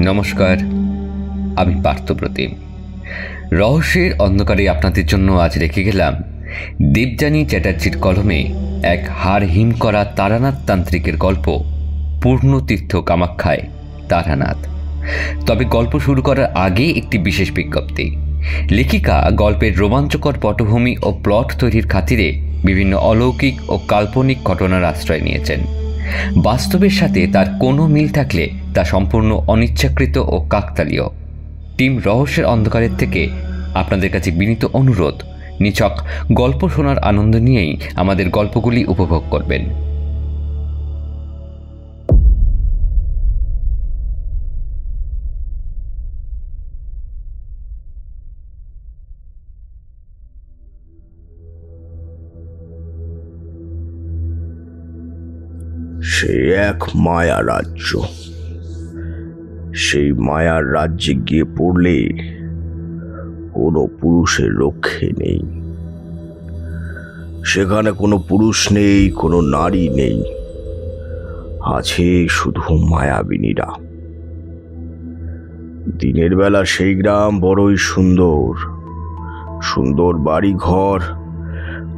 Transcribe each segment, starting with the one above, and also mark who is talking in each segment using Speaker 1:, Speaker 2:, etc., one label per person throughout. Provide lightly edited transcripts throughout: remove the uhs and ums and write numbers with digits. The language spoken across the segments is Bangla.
Speaker 1: নমস্কার, আমি পার্থপ্রতিম। রহস্যের অন্ধকারে আপনাদের জন্য আজ রেখে গেলাম দেবযানী চ্যাটার্জির কলমে এক হাড় হিম করা তারানাথ তান্ত্রিকের গল্প, পূর্ণতীর্থ কামাখ্যায় তারানাথ। তবে গল্প শুরু করার আগে একটি বিশেষ বিজ্ঞপ্তি। লেখিকা গল্পের রোমাঞ্চকর পটভূমি ও প্লট তৈরির খাতিরে বিভিন্ন অলৌকিক ও কাল্পনিক ঘটনার আশ্রয় নিয়েছেন। বাস্তবের সাথে তার কোনো মিল থাকলে তা সম্পূর্ণ অনিচ্ছাকৃত ও কাকতালীয়। টিম রহস্যের অন্ধকারের থেকে আপনাদের কাছে বিনীত অনুরোধ, নিছক গল্প শোনার আনন্দ নিয়েই আমাদের গল্পগুলি উপভোগ করবেন।
Speaker 2: সে এক মায়া রাজ্য। সেই মায়ার রাজ্যে গিয়ে পড়লে কোনো পুরুষের রক্ষে নেই। সেখানে কোনো পুরুষ নেই, কোনো নারী নেই, আছে শুধু মায়াবিনীরা। দিনের বেলা সেই গ্রাম বড়ই সুন্দর, সুন্দর বাড়ি ঘর,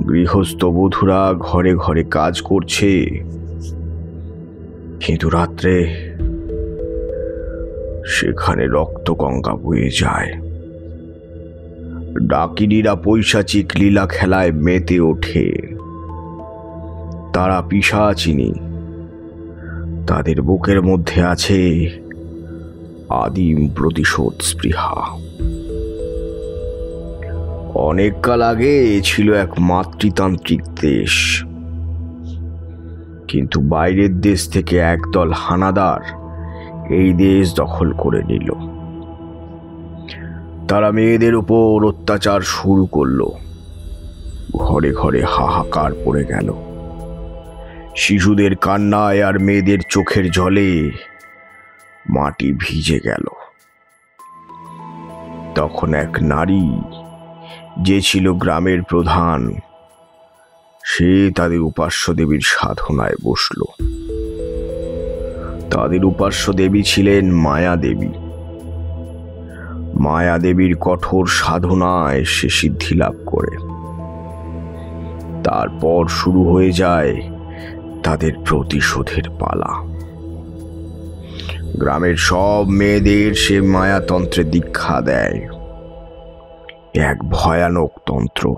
Speaker 2: গৃহস্থ বধূরা ঘরে ঘরে কাজ করছে। কিন্তু রাত্রে সেখানে রক্তগঙ্গা বয়ে যায়। ডাকিনীরা পৈশাচিক লীলা খেলায় মেতে ওঠে। তারা পিশাচিনী, তাদের বুকের মধ্যে আছে আদিম প্রতিশোধ স্পৃহা। অনেক কাল আগে ছিল এক মাতৃতান্ত্রিক দেশ, কিন্তু বাইরের দেশ থেকে একদল হানাদার এই দেশ দখল করে নিল। তারা মেয়েদের উপর অত্যাচার শুরু করলো। ঘরে ঘরে হাহাকার পড়ে গেল। শিশুদের কান্নায় আর মেয়েদের চোখের জলে মাটি ভিজে গেল। তখন এক নারী, যে ছিল গ্রামের প্রধান, সে তাদের উপাস্য দেবীর সাধনায় বসল। তাদের উপাস্য দেবী ছিলেন মায়া দেবী। মায়া দেবীর কঠোর সাধনায় সে সিদ্ধি লাভ করে। তারপর শুরু হয়ে যায় তাদের প্রতিশোধের পালা। গ্রামের সব মেয়েদের সে মায়াতন্ত্রে দীক্ষা দেয়। এক ভয়ানক তন্ত্র।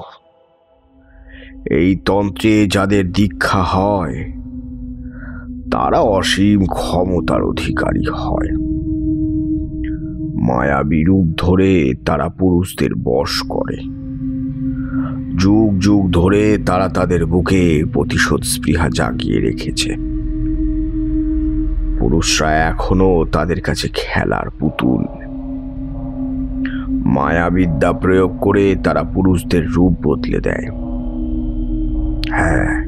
Speaker 2: এই তন্ত্রে যাদের দীক্ষা হয় তারা অসীম ক্ষমতার অধিকারী হয়। মায়াবী রূপ ধরে তারা পুরুষদের বশ করে। যুগ যুগ ধরে তারা তাদের বুকে প্রতিশোধ স্পৃহা জাগিয়ে রেখেছে। পুরুষরা এখনো তাদের কাছে খেলার পুতুল। মায়াবিদ্যা প্রয়োগ করে তারা পুরুষদের রূপ বদলে দেয়। হ্যাঁ,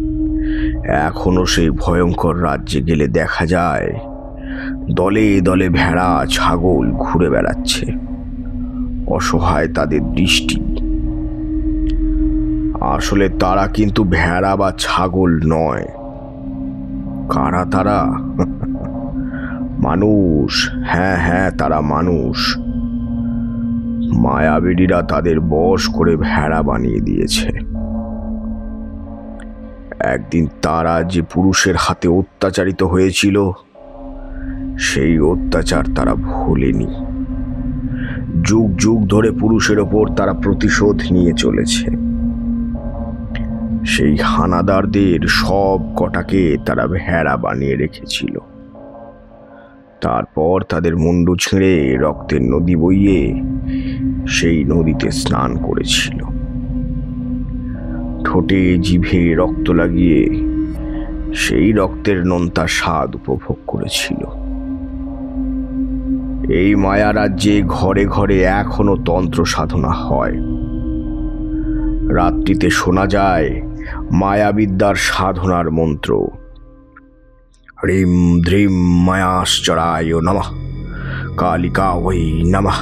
Speaker 2: এখনো সেই ভয়ঙ্কর রাজ্যে গেলে দেখা যায় দলে দলে ভেড়া ছাগল ঘুরে বেড়াচ্ছে। অসহায় তাদের দৃষ্টি। আসলে তারা কিন্তু ভেড়া বা ছাগল নয়। কারা তারা? মানুষ। হ্যাঁ হ্যাঁ, তারা মানুষ। মায়াবীরা তাদের বশ করে ভেড়া বানিয়ে দিয়েছে। একদিন তারা যে পুরুষের হাতে অত্যাচারিত হয়েছিল, সেই অত্যাচার তারা ভোলেনি। যুগ যুগ ধরে পুরুষের ওপর তারা প্রতিশোধ নিয়ে চলেছে। সেই হানাদারদের সব কটাকে তারা ভেড়া বানিয়ে রেখেছিল। তারপর তাদের মুন্ডু ছিঁড়ে রক্তের নদী বইয়ে সেই নদীতে স্নান করেছিল। ঠোঁটে জিভে রক্ত লাগিয়ে সেই রক্তের নোনতা স্বাদ উপভোগ করেছিল। এই মায়া রাজ্যে ঘরে ঘরে এখনো তন্ত্র সাধনা হয়। রাত্রিতে শোনা যায় মায়াবিদ্যার সাধনার মন্ত্র। হ্রিম ধ্রিম মায়াশ্চরায় নমঃ, কালিকা ওই নমঃ,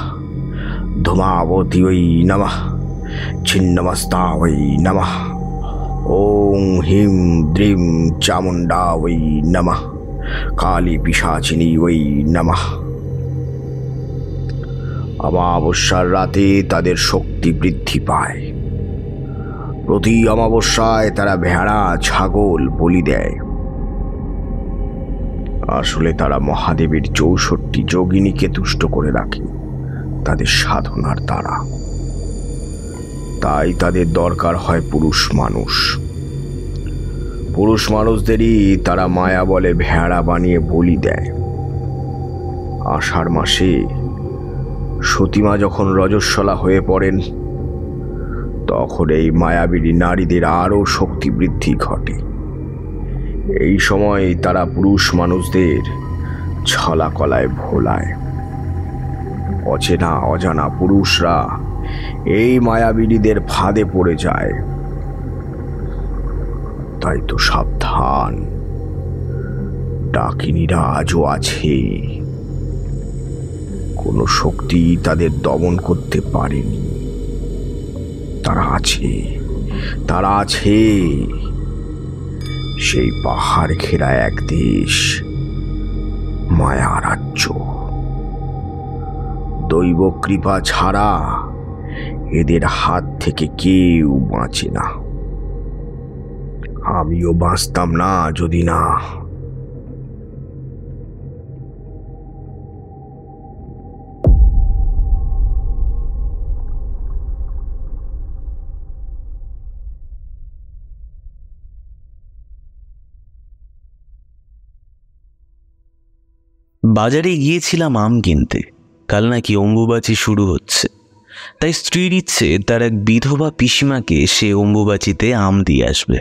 Speaker 2: ধূমাবতী ওই নমঃ, ছিন্নমস্তা ওই নমঃ, ওং হিম দ্রিম চামুণ্ডা ওই নমঃ, কালী পিশাচিনী ওই নমঃ। অমাবস্যার রাতে তাদের শক্তি বৃদ্ধি পায়। প্রতি অমাবস্যায় তারা ভেড়া ছাগল বলি দেয়। আসলে তারা মহাদেবের 64 যোগিনীকে তুষ্ট করে রাখে তাদের সাধনার দ্বারা। তাই তাদের দরকার হয় পুরুষ মানুষ। পুরুষ মানুষদেরই তারা মায়া বলে ভেড়া বানিয়ে বলি দেয়। আষাঢ় মাসে সতীমা যখন রজস্বলা হয়ে পড়েন, তখন এই মায়াবিনী নারীদের আরও শক্তি বৃদ্ধি ঘটে। এই সময় তারা পুরুষ মানুষদের ছলা কলায় ভোলায়। অচেনা অজানা পুরুষরা এই মায়াবিনীদের ফাঁদে পড়ে যায়। তাই তো সাবধান, ডাকিনীরা আজও আছে। কোনো শক্তি তাদের দমন করতে পারেনি। তারা আছে, তারা আছে। সেই পাহাড় ঘেরা এক দেশ, মায়া রাজ্য। দৈব কৃপা ছাড়া এদের হাত থেকে কেউ বাঁচে না। আমিও বাঁচতাম না যদি না।
Speaker 3: বাজারে গিয়েছিলাম আম কিনতে। কাল নাকি অম্বুবাচী শুরু হচ্ছে, তাই স্ত্রীর ইচ্ছে তার এক বিধবা পিসিমাকে সে অম্বুবাচীতে আম দিয়ে আসবে।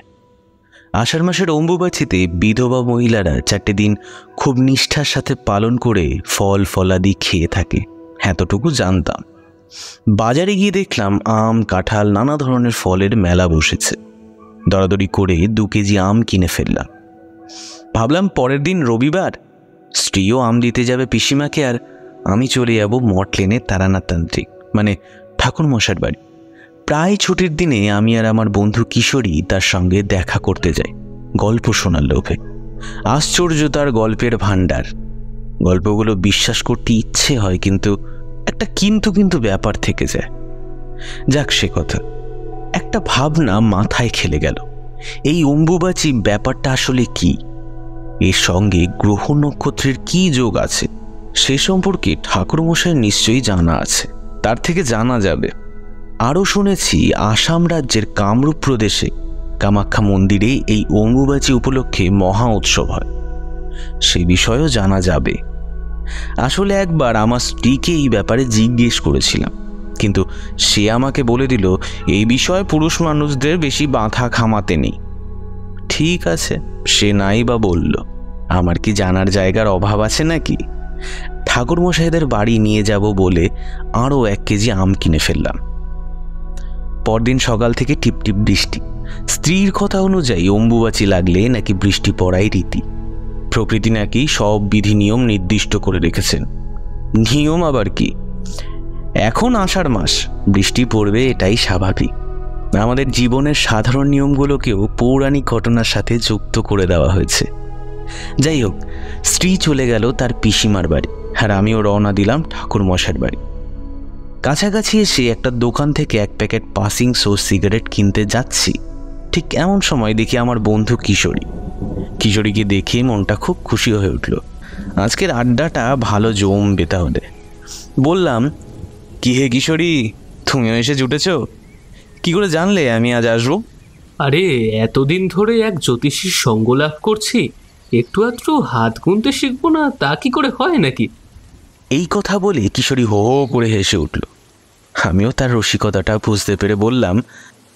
Speaker 3: আষাঢ় মাসের অম্বুবাচীতে বিধবা মহিলারা 4টে দিন খুব নিষ্ঠার সাথে পালন করে ফল ফলাদি খেয়ে থাকে, এতটুকু জানতাম। বাজারে গিয়ে দেখলাম আম কাঁঠাল নানা ধরনের ফলের মেলা বসেছে। দরাদরি করে 2 কেজি আম কিনে ফেললাম। ভাবলাম পরের দিন রবিবার, স্ত্রীও আম দিতে যাবে পিসিমাকে, আর আমি চলে যাব মঠ লেনে তারানাথ তান্ত্রিক মানে ঠাকুরমশার বাড়ি। প্রায় ছুটির দিনে আমি আর আমার বন্ধু কিশোরী তার সঙ্গে দেখা করতে যাই গল্প শোনার লোভে। আশ্চর্য তার গল্পের ভাণ্ডার। গল্পগুলো বিশ্বাস করতে ইচ্ছে হয়, কিন্তু একটা কিন্তু ব্যাপার থেকে যায়। যাক সে কথা, একটা ভাবনা মাথায় খেলে গেল। এই অম্বুবাচী ব্যাপারটা আসলে কি? এর সঙ্গে গ্রহ নক্ষত্রের কি যোগ আছে সে সম্পর্কে ঠাকুরমশাই নিশ্চয়ই জানা আছে, তার থেকে জানা যাবে। আরও শুনেছি আসাম রাজ্যের কামরূপ প্রদেশে কামাখ্যা মন্দিরে এই অম্বুবাচী উপলক্ষে মহা উৎসব হয়, সে বিষয়েও জানা যাবে। আসলে একবার আমার স্ত্রীকে এই ব্যাপারে জিজ্ঞেস করেছিলাম, কিন্তু সে আমাকে বলে দিল এই বিষয়ে পুরুষ মানুষদের বেশি বাঁধা খামাতে নেই। ঠিক আছে, সে নাই বা বলল, আমার কি জানার জায়গার অভাব আছে নাকি? ঠাকুরমশাইদের বাড়ি নিয়ে যাব বলে আরও 1 কেজি আম কিনে ফেললাম। পরদিন সকাল থেকে টিপটিপ বৃষ্টি। স্ত্রীর কথা অনুযায়ী অম্বুবাচী লাগলে নাকি বৃষ্টি পড়াই রীতি। প্রকৃতি নাকি সব বিধি নিয়ম নির্দিষ্ট করে রেখেছেন। নিয়ম আবার কি? এখন আষাঢ় মাস, বৃষ্টি পড়বে এটাই স্বাভাবিক। আমাদের জীবনের সাধারণ নিয়মগুলোকেও পৌরাণিক ঘটনার সাথে যুক্ত করে দেওয়া হয়েছে। যাই হোক, স্ত্রী চলে গেল তার পিসিমার বাড়ি, আর আমিও রওনা দিলাম ঠাকুরমশার বাড়ি। কাছাকাছি এসে একটা দোকান থেকে 1 প্যাকেট পাসিং সো সিগারেট কিনতে যাচ্ছি, ঠিক এমন সময় দেখি আমার বন্ধু কিশোরীকে দেখে মনটা খুব খুশি হয়ে উঠল। আজকের আড্ডাটা ভালো জমবে তাহলে। বললাম, কি হে কিশোরী, তুমিও এসে জুটেছ? কি করে জানলে আমি আজ আসবো?
Speaker 4: আরে এতদিন ধরে এক জ্যোতিষীর সঙ্গ লাভ করছি, একটু আধটু হাত গুনতে শিখবো না তা কি করে হয় নাকি?
Speaker 3: এই কথা বলে কিশোরী হো হো করে হেসে উঠল। আমিও তার রসিকতাটা বুঝতে পেরে বললাম,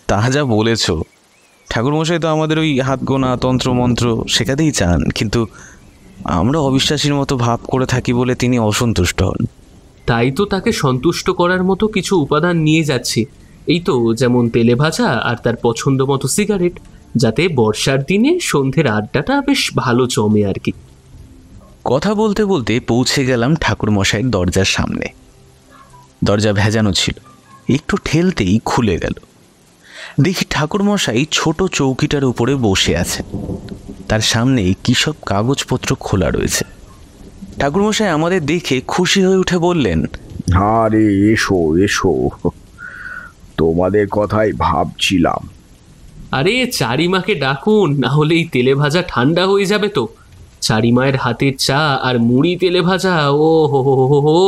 Speaker 3: তা যা বলেছ, ঠাকুরমশাই তো আমাদের ওই হাত গোনা তন্ত্রমন্ত্র শেখাতেই চান, কিন্তু আমরা অবিশ্বাসীর মতো ভাব করে থাকি বলে তিনি অসন্তুষ্ট হন।
Speaker 4: তাই তো তাকে সন্তুষ্ট করার মতো কিছু উপাদান নিয়ে যাচ্ছি। এই তো যেমন তেলে ভাজা আর তার পছন্দ মতো সিগারেট, যাতে বর্ষার দিনে সন্ধ্যের আড্ডাটা বেশ ভালো জমে আর কি।
Speaker 3: কথা বলতে বলতে পৌঁছে গেলাম ঠাকুরমশাইয়ের দরজার সামনে। দরজা ভেজানো ছিল, একটু ঠেলতেই খুলে গেল। দেখি ঠাকুরমশাই ছোট চৌকিটার উপরে বসে আছে, তার সামনে কি সব কাগজপত্র খোলা রয়েছে। ঠাকুরমশাই আমাদের দেখে খুশি হয়ে উঠে বললেন,
Speaker 2: আরে এসো এসো, তোমাদের কথাই ভাবছিলাম।
Speaker 4: আরে চারিমাকে ডাকুন, না হলে এই তেলে ভাজা ঠান্ডা হয়ে যাবে তো। চারিমায়ের হাতের চা আর মুড়ি তেলে ভাজা, ও হো হো হো হো,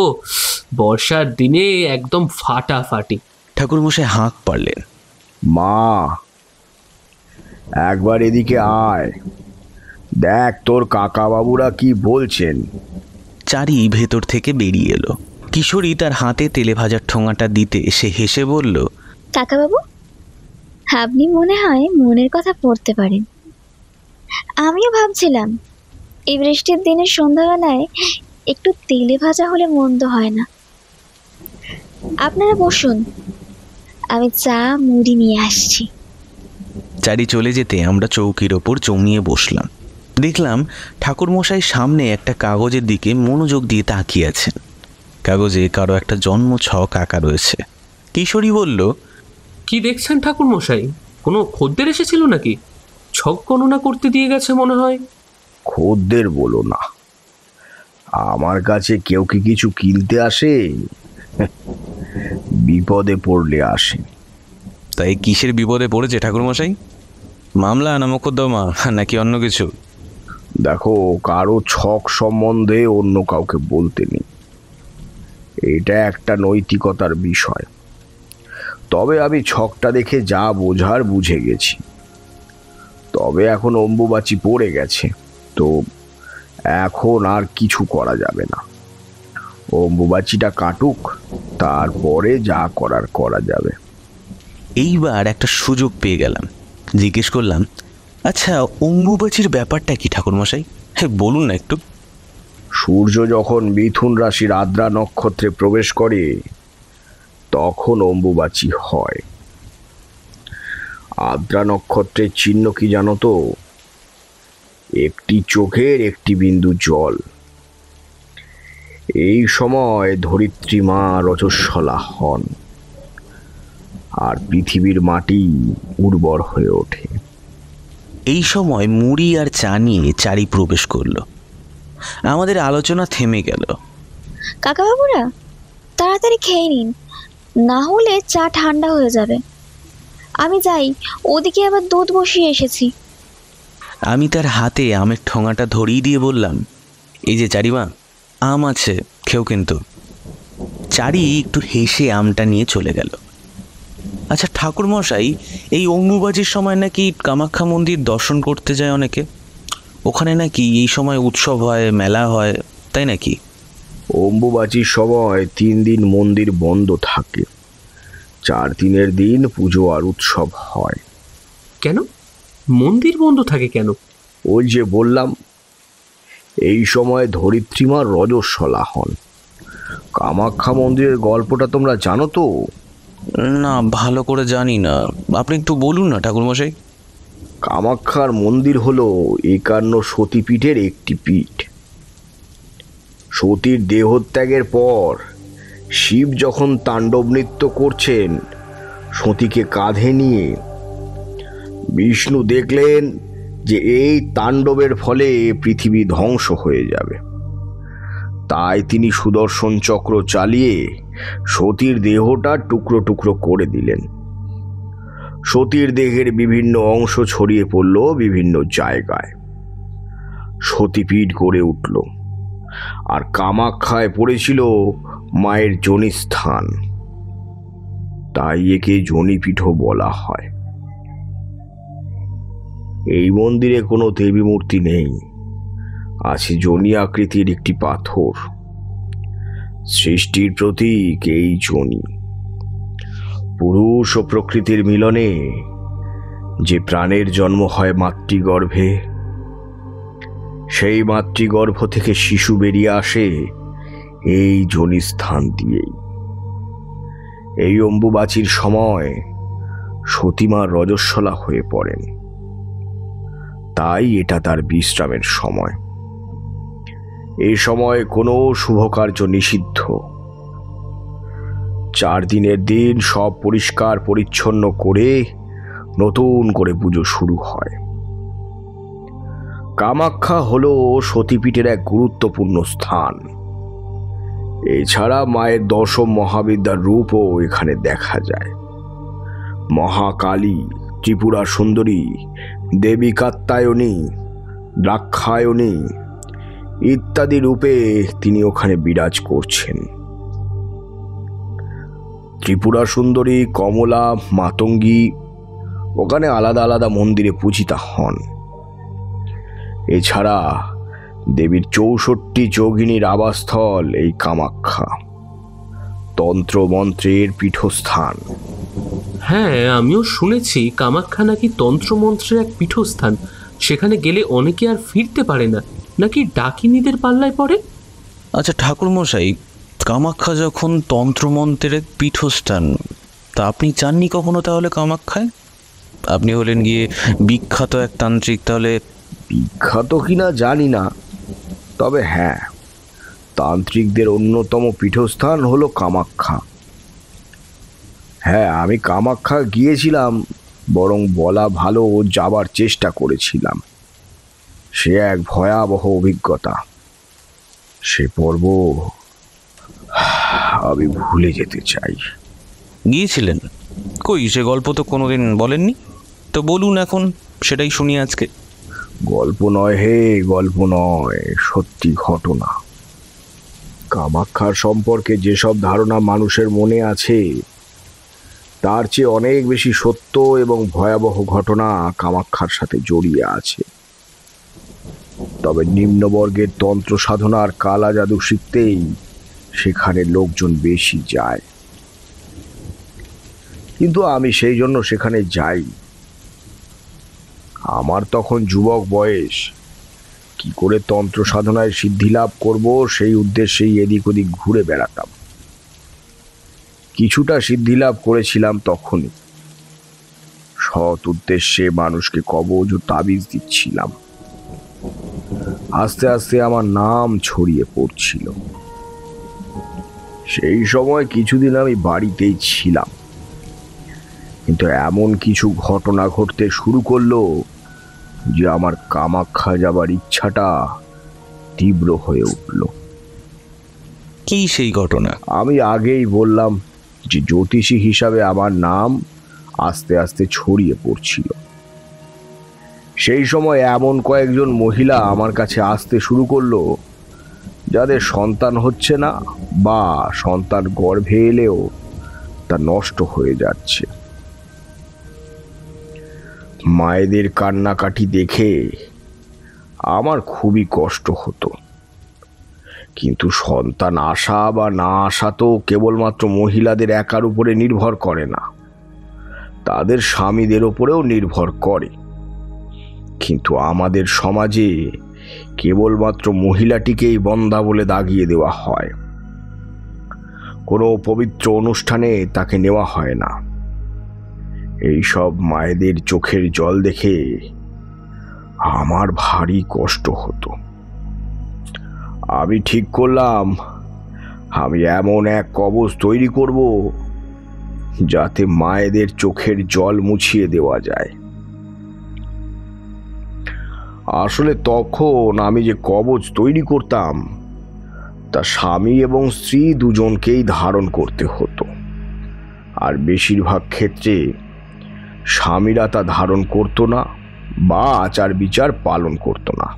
Speaker 4: বর্ষার দিনে একদম ফাটাফাটি।
Speaker 3: ঠাকুরমশাই হাঁক পারলেন।
Speaker 2: মা, একবার এদিকে আয়, দেখ তোর কাকা বাবুরা কি বলছেন।
Speaker 3: চারি ভেতর থেকে বেরিয়ে এলো। কিশোরী তার হাতে তেলে ভাজার ঠোঙাটা দিতে সে হেসে বলল,
Speaker 5: কাকাবাবু, আপনি মনে হয় মনের কথা পড়তে পারেন। আমিও ভাবছিলাম এই বৃষ্টির দিনে সন্ধ্যাবেলায় একটু তেলে ভাজা হলে মন্দ হয় না। আপনারা বসুন, আমি চা মুড়ি নিয়ে আসছি।
Speaker 3: চারি চলে যেতে আমরা চৌকির ওপর জমিয়ে বসলাম। দেখলাম ঠাকুরমশাই সামনে একটা কাগজের দিকে মনোযোগ দিয়ে তাকিয়ে আছেন। কাগজে কারো একটা জন্ম ছক আঁকা রয়েছে। কিশোরী বলল,
Speaker 4: কি দেখছেন ঠাকুর মশাই? কোনো খদ্দের এসেছিল নাকি? ছক গণনা করতে দিয়ে গেছে মনে হয়।
Speaker 2: খদ্দের বলো না, আমার কাছে কেউ কি কিছু কিনতে আসে? বিপদে পড়লে আসে।
Speaker 3: তাই কিসের বিপদে পড়েছে ঠাকুরমশাই? মামলা না মোকদ্দমা নাকি অন্য কিছু?
Speaker 2: দেখো, কারো ছক সম্বন্ধে অন্য কাউকে বলতে নেই, এটা একটা নৈতিকতার বিষয়। তবে আমি ছকটা দেখে যা বোঝার বুঝে গেছি। তবে এখন অম্বুবাচী পড়ে গেছে, তো এখন আর কিছু করা যাবে না। অম্বুবাচীটা কাটুক, তারপরে যা করার করা যাবে।
Speaker 3: এইবার একটা সুযোগ পেয়ে গেলাম। জিজ্ঞেস করলাম, আচ্ছা অম্বুবাচীর ব্যাপারটা কি ঠাকুরমশাই? হ্যাঁ বলুন না একটু।
Speaker 2: সূর্য যখন মিথুন রাশির আদ্রা নক্ষত্রে প্রবেশ করে তখন অম্বুবাচী হয়। আদ্রা নক্ষত্রের চিহ্ন কি জানো তো? একটি চোখের একটি বিন্দু জল। এই সময় ধরিত্রী মা রজস্বলা হন আর পৃথিবীর মাটি উর্বর হয়ে ওঠে।
Speaker 3: এই সময় মুড়ি আর চা নিয়ে চারি প্রবেশ করলো। আমাদের আলোচনা থেমে গেল।
Speaker 5: কাকাবাবুরা, তাড়াতাড়ি খেয়ে নিন, না হলে চা ঠান্ডা হয়ে যাবে। আমি যাই, ওদিকে আবার দুধ বসিয়ে এসেছি।
Speaker 3: আমি তার হাতে আমের ঠোঙাটা ধরিয়ে দিয়ে বললাম, এই যে চারিমা, আম আছে, খেও কিন্তু। চারি একটু হেসে আমটা নিয়ে চলে গেল। আচ্ছা ঠাকুরমশাই, এই অম্বুবাচীর সময় নাকি কামাখ্যা মন্দির দর্শন করতে যায় অনেকে। ওখানে নাকি এই সময় উৎসব হয়, মেলা হয়, তাই নাকি?
Speaker 2: অম্বুবাচীর সময় 3 দিন মন্দির বন্ধ থাকে। 4 দিনের দিন পুজো আর উৎসব হয়।
Speaker 4: কেন মন্দির বন্ধ থাকে কেন?
Speaker 2: ওই যে বললাম, এই সময় ধরিত্রীমা রজস্বলা হন। কামাখ্যা মন্দিরের গল্পটা তোমরা জানো তো?
Speaker 3: না, ভালো করে জানি না, আপনি একটু বলুন না ঠাকুরমশাই।
Speaker 2: কামাখ্যার মন্দির হলো 51 সতীপীঠের একটি পীঠ। সতীর দেহত্যাগের পর শিব যখন তাণ্ডব নৃত্য করছেন সতীকে কাঁধে নিয়ে, বিষ্ণু দেখলেন যে এই তাণ্ডবের ফলে পৃথিবী ধ্বংস হয়ে যাবে। তাই তিনি সুদর্শন চক্র চালিয়ে সতীর দেহটা টুকরো টুকরো করে দিলেন। সতীর দেহের বিভিন্ন অংশ ছড়িয়ে পড়ল বিভিন্ন জায়গায়। সতীপীঠ গড়ে উঠল, আর কামাখ্যায় পড়েছিল মায়ের যোনিস্থান। তাই একে যোনিপীঠও বলা হয়। এই মন্দিরে কোনো দেবী মূর্তি নেই, আছে যোনি আকৃতির একটি পাথর। সৃষ্টির প্রতীক এই যোনি। পুরুষ ও প্রকৃতির মিলনে যে প্রাণের জন্ম হয় মাতৃগর্ভে, সেই মাতৃগর্ভ থেকে শিশু বেরিয়ে আসে এই যোনি স্থান দিয়েই। এই অম্বুবাচীর সময় সতীমা রজস্বলা হয়ে পড়েন, তাই এটা তার বিশ্রামের সময়। এই সময় কোনো শুভ কার্য নিষিদ্ধ। 4 দিনের দিন সব পরিষ্কার পরিচ্ছন্ন করে নতুন করে পুজো শুরু হয়। কামাখ্যা হলো সতীপীঠের এক গুরুত্বপূর্ণ স্থান। এছাড়া মায়ের দশম মহাবিদ্যার রূপও এখানে দেখা যায়। মহাকালী, ত্রিপুরা সুন্দরী, দেবী কাত্যায়নী, দ্রাক্ষায়ণী ইত্যাদি রূপে তিনি ওখানে বিরাজ করছেন। ত্রিপুরা সুন্দরী, কমলা, মাতঙ্গী ওখানে আলাদা আলাদা মন্দিরে পূজিতা হন। এছাড়া দেবীর 64 যোগিনীর আবাসস্থল এই কামাখ্যা, তন্ত্র মন্ত্রের পীঠস্থান।
Speaker 4: হ্যাঁ, আমিও শুনেছি কামাখ্যা নাকি তন্ত্রমন্ত্রের এক পীঠস্থান। সেখানে গেলে অনেকে আর ফিরতে পারে না, নাকি ডাকিনীদের পাল্লায় পড়ে।
Speaker 3: আচ্ছা ঠাকুরমশাই, কামাখ্যা যখন তন্ত্রমন্ত্রের এক পীঠস্থান, তা আপনি যাননি কখনো তাহলে কামাখ্যায়? আপনি হলেন গিয়ে বিখ্যাত এক তান্ত্রিক, তাহলে
Speaker 2: বিখ্যাত কিনা জানি না, তবে হ্যাঁ, তান্ত্রিকদের অন্যতম পীঠস্থান হলো কামাখ্যা। হ্যাঁ, আমি কামাখ্যা গিয়েছিলাম, বরং বলা ভালো যাবার চেষ্টা করেছিলাম। সে এক ভয়াবহ অভিজ্ঞতা। সে পর্ব আমি ভুলে যেতে চাই।
Speaker 3: গিয়েছিলেন? কই, সে গল্প তো কোনোদিন বলেননি। তো বলুন এখন, সেটাই শুনি আজকে।
Speaker 2: গল্প নয় হে, গল্প নয়, সত্যি ঘটনা। কামাখ্যার সম্পর্কে যেসব ধারণা মানুষের মনে আছে, তার চেয়ে অনেক বেশি সত্য এবং ভয়াবহ ঘটনা কামাখ্যার সাথে জড়িয়ে আছে। তবে নিম্নবর্গের তন্ত্র সাধনার কালা জাদু শিখতেই সেখানে লোকজন বেশি যায়, কিন্তু আমি সেই জন্য সেখানে যাই। আমার তখন যুবক বয়স, কি করে তন্ত্র সাধনায় সিদ্ধি লাভ করব সেই উদ্দেশ্যেই এদিক ওদিক ঘুরে বেড়াতাম। কিছুটা সিদ্ধি লাভ করেছিলাম তখনই। সৎ উদ্দেশ্যে মানুষকে কবজ ও তাবিজ দিচ্ছিলাম। আস্তে আস্তে আমার নাম ছড়িয়ে পড়ছিল। সেই সময় কিছুদিন আমি বাড়িতেই ছিলাম, কিন্তু এমন কিছু ঘটনা ঘটতে শুরু করলো যে আমার কামাখ্যা যাবার ইচ্ছাটা তীব্র হয়ে উঠল।
Speaker 3: কি সেই ঘটনা?
Speaker 2: আমি আগেই বললাম যে জ্যোতিষী হিসাবে আমার নাম আস্তে আস্তে ছড়িয়ে পড়ছিল। সেই সময় এমন কয়েকজন মহিলা আমার কাছে আসতে শুরু করলো যাদের সন্তান হচ্ছে না, বা সন্তান গর্ভে এলেও তা নষ্ট হয়ে যাচ্ছে। মায়েদের কান্নাকাটি দেখে আমার খুবই কষ্ট হতো, কিন্তু সন্তান আসা বা না আসা তো কেবলমাত্র মহিলাদের একার উপরে নির্ভর করে না, তাদের স্বামীদের উপরেও নির্ভর করে। কিন্তু আমাদের সমাজে কেবলমাত্র মহিলাটিকেই বন্ধ্যা বলে দাগিয়ে দেওয়া হয়, কোনো পবিত্র অনুষ্ঠানে তাকে নেওয়া হয় না। এইসব মায়েদের চোখের জল দেখে আমার ভারী কষ্ট হতো। আমি ঠিক করলাম আমি এমন এক কবচ তৈরি করব যাতে মায়েদের চোখের জল মুছিয়ে দেওয়া যায়। আসলে তখন আমি যে কবচ তৈরি করতাম তা স্বামী এবং স্ত্রী দুজনকেই ধারণ করতে হতো, আর বেশিরভাগ ক্ষেত্রে স্বামীরা তা ধারণ করতো না বা আচার বিচার পালন করতো না।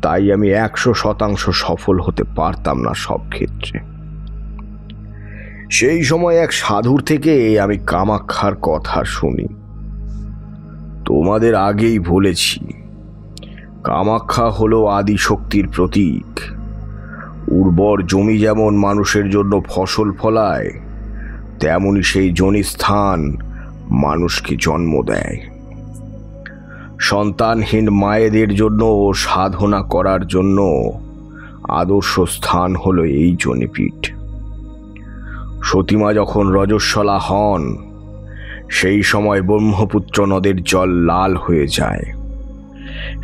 Speaker 2: তাই আমি 100% সফল হতে পারতাম না সব ক্ষেত্রে। সেই সময় এক সাধুর থেকে আমি কামাখ্যার কথা শুনি। তোমাদের আগেই বলেছি, কামাখ্যা হলো আদি শক্তির প্রতীক। উর্বর জমি যেমন মানুষের জন্য ফসল ফলায়, তেমনি সেই জনিস্থান মানুষকে জন্ম দেয়। সন্তানহীন মায়েদের জন্য সাধনা করার জন্য আদর্শ স্থান হলো এই জনিপীঠ। সতীমা যখন রজস্বলা হন, সেই সময় ব্রহ্মপুত্র নদের জল লাল হয়ে যায়।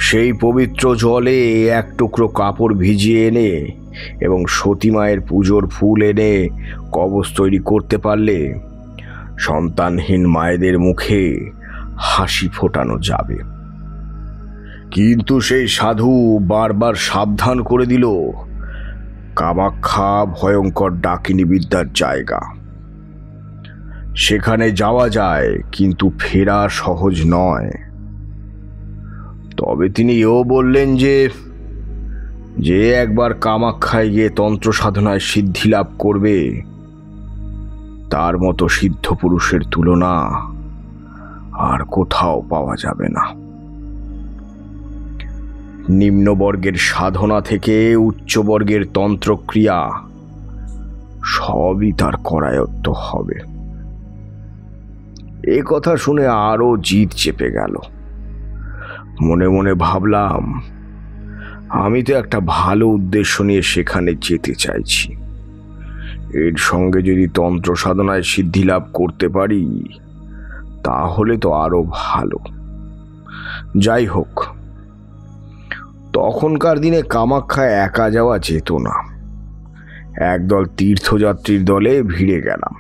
Speaker 2: সেই পবিত্র জলে এক টুকরো কাপড় ভিজিয়ে এনে এবং সতীমায়ের পুজোর ফুল এনে কবচ তৈরি করতে পারলে সন্তানহীন মায়েদের মুখে হাসি ফোটানো যাবে। কিন্তু সেই সাধু বারবার সাবধান করে দিল কামাখ্যা ভয়ঙ্কর ডাকিনী বিদ্যার জায়গা। সেখানে যাওয়া যায়, কিন্তু ফেরা সহজ নয়। তবে তিনি এও বললেন যে একবার কামাখ্যায় গিয়ে তন্ত্র সাধনায় সিদ্ধি লাভ করবে, তার মতো সিদ্ধ পুরুষের তুলনা আর কোথাও পাওয়া যাবে না। নিম্নবর্গের সাধনা থেকে উচ্চবর্গের তন্ত্রক্রিয়া সবই তার করায়ত্ত হবে। এ কথা শুনে আরো জিদ চেপে গেল। মনে মনে ভাবলাম, আমি তো একটা ভালো উদ্দেশ্য নিয়ে সেখানে যেতে চাইছি। এর সঙ্গে যদি তন্ত্র সাধনায় সিদ্ধি লাভ করতে পারি, তাহলে তো আরো ভালো। যাই হোক, তখনকার দিনে কামাখ্যায় একা যাওয়া যেত না। একদল তীর্থযাত্রীর দলে ভিড়ে গেলাম।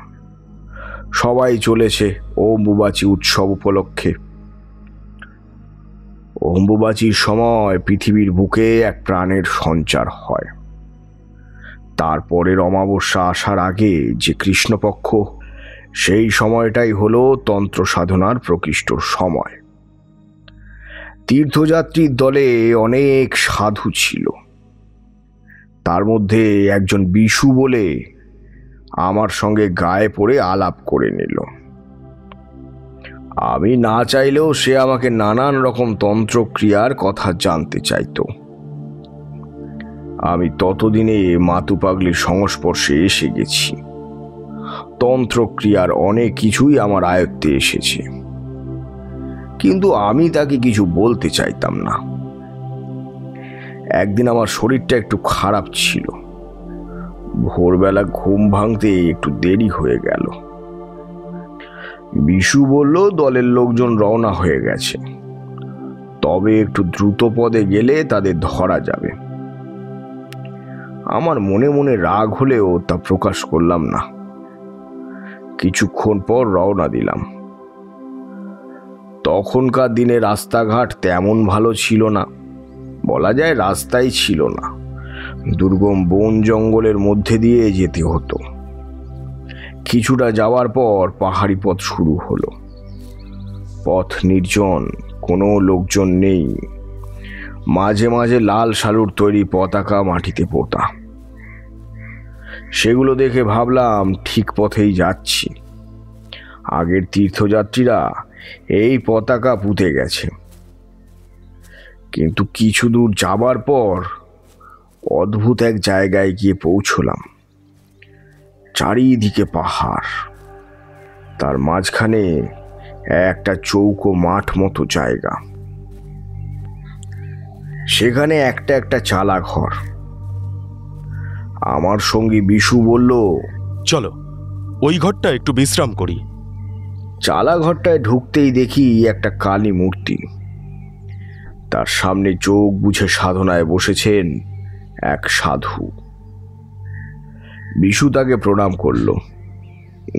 Speaker 2: সবাই চলেছে অম্বুবাচী উৎসব উপলক্ষে। অম্বুবাচীর সময় পৃথিবীর বুকে এক প্রাণের সঞ্চার হয়। তারপরের অমাবস্যা আসার আগে যে কৃষ্ণপক্ষ, সেই সময়টাই হলো তন্ত্র সাধনার প্রকৃষ্ট সময়। তীর্থযাত্রীর দলে অনেক সাধু ছিল। তার মধ্যে একজন বিশু বলে আমার সঙ্গে গায়ে পড়ে আলাপ করে নিল। আমি না চাইলেও সে আমাকে নানান রকম তন্ত্রক্রিয়ার কথা জানতে চাইতো। আমি ততদিনে মাতু পাগলির সংস্পর্শে এসে গেছি। তন্ত্রক্রিয়ার অনেক কিছুই আমার আয়ত্তে এসেছে, কিন্তু আমি তাকে কিছু বলতে চাইতাম না। একদিন আমার শরীরটা একটু খারাপ ছিল। ভোরবেলা ঘুম ভাঙতে একটু দেরি হয়ে গেল। বিশু বলল দলের লোকজন রওনা হয়ে গেছে, তবে একটু দ্রুত পদে গেলে তাদের ধরা যাবে। আমার মনে মনে রাগ হলেও তা প্রকাশ করলাম না। কিছুক্ষণ পর রওনা দিলাম। তখনকার দিনে রাস্তাঘাট তেমন ভালো ছিল না, বলা যায় রাস্তাই ছিল না। দুর্গম বন জঙ্গলের মধ্যে দিয়ে যেতে হতো। কিছুটা যাওয়ার পর পাহাড়ি পথ শুরু হলো। পথ নির্জন, কোনো লোকজন নেই। মাঝে মাঝে লাল শালুর তৈরি পতাকা মাটিতে পোতা। সেগুলো দেখে ভাবলাম ঠিক পথেই যাচ্ছি। আগের তীর্থযাত্রীরা এই পতাকা পুঁতে গেছে। কিন্তু কিছু দূর যাবার পর অদ্ভুত এক জায়গায় গিয়ে পৌঁছলাম। চারিদিকে পাহাড়, তার মাঝখানে একটা চৌকো মাঠ মতো জায়গা। সেখানে একটা একটা চালা ঘর। আমার সঙ্গী বিশু বলল,
Speaker 6: চলো ওই ঘরটা একটু বিশ্রাম করি।
Speaker 2: চালা ঘরটায় ঢুকতেই দেখি একটা কালী মূর্তি। তার সামনে চোখ বুঝে সাধনায় বসেছেন এক সাধু। বিশু তাকে প্রণাম করল।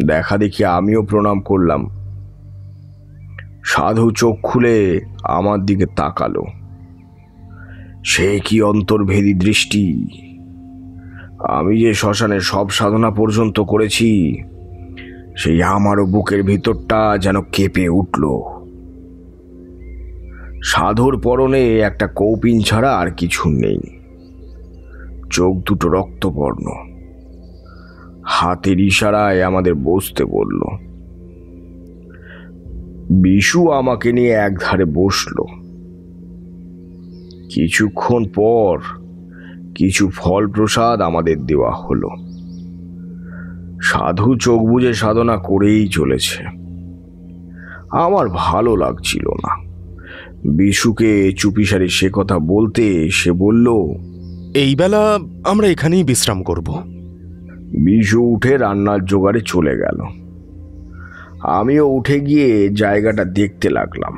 Speaker 2: দেখা দেখি আমিও প্রণাম করলাম। সাধু চোখ খুলে আমার দিকে তাকালো। সে কি অন্তর্ভেদী দৃষ্টি! আমি যে শ্মশানে সব সাধনা পর্যন্ত করেছি, সেই আমারও বুকের ভিতরটা যেন কেঁপে উঠল। সাধুর পরনে একটা কৌপিন ছাড়া আর কিছু নেই। চোখ দুটো রক্তবর্ণ। হাতের ইশারায় আমাদের বসতে বলল। বিশু আমাকে নিয়ে একধারে বসল। কিছুক্ষণ পর কিছু ফল প্রসাদ আমাদের দেওয়া হলো। সাধু চোখ বুজে সাধনা করেই চলেছে। আমার ভালো লাগছিল না। বিশুকে চুপিসারি সে কথা বলতে সে বলল,
Speaker 6: এই বেলা আমরা এখানেই বিশ্রাম করব।
Speaker 2: বিশু উঠে রান্নার জোগাড়ে চলে গেল। আমিও উঠে গিয়ে জায়গাটা দেখতে লাগলাম।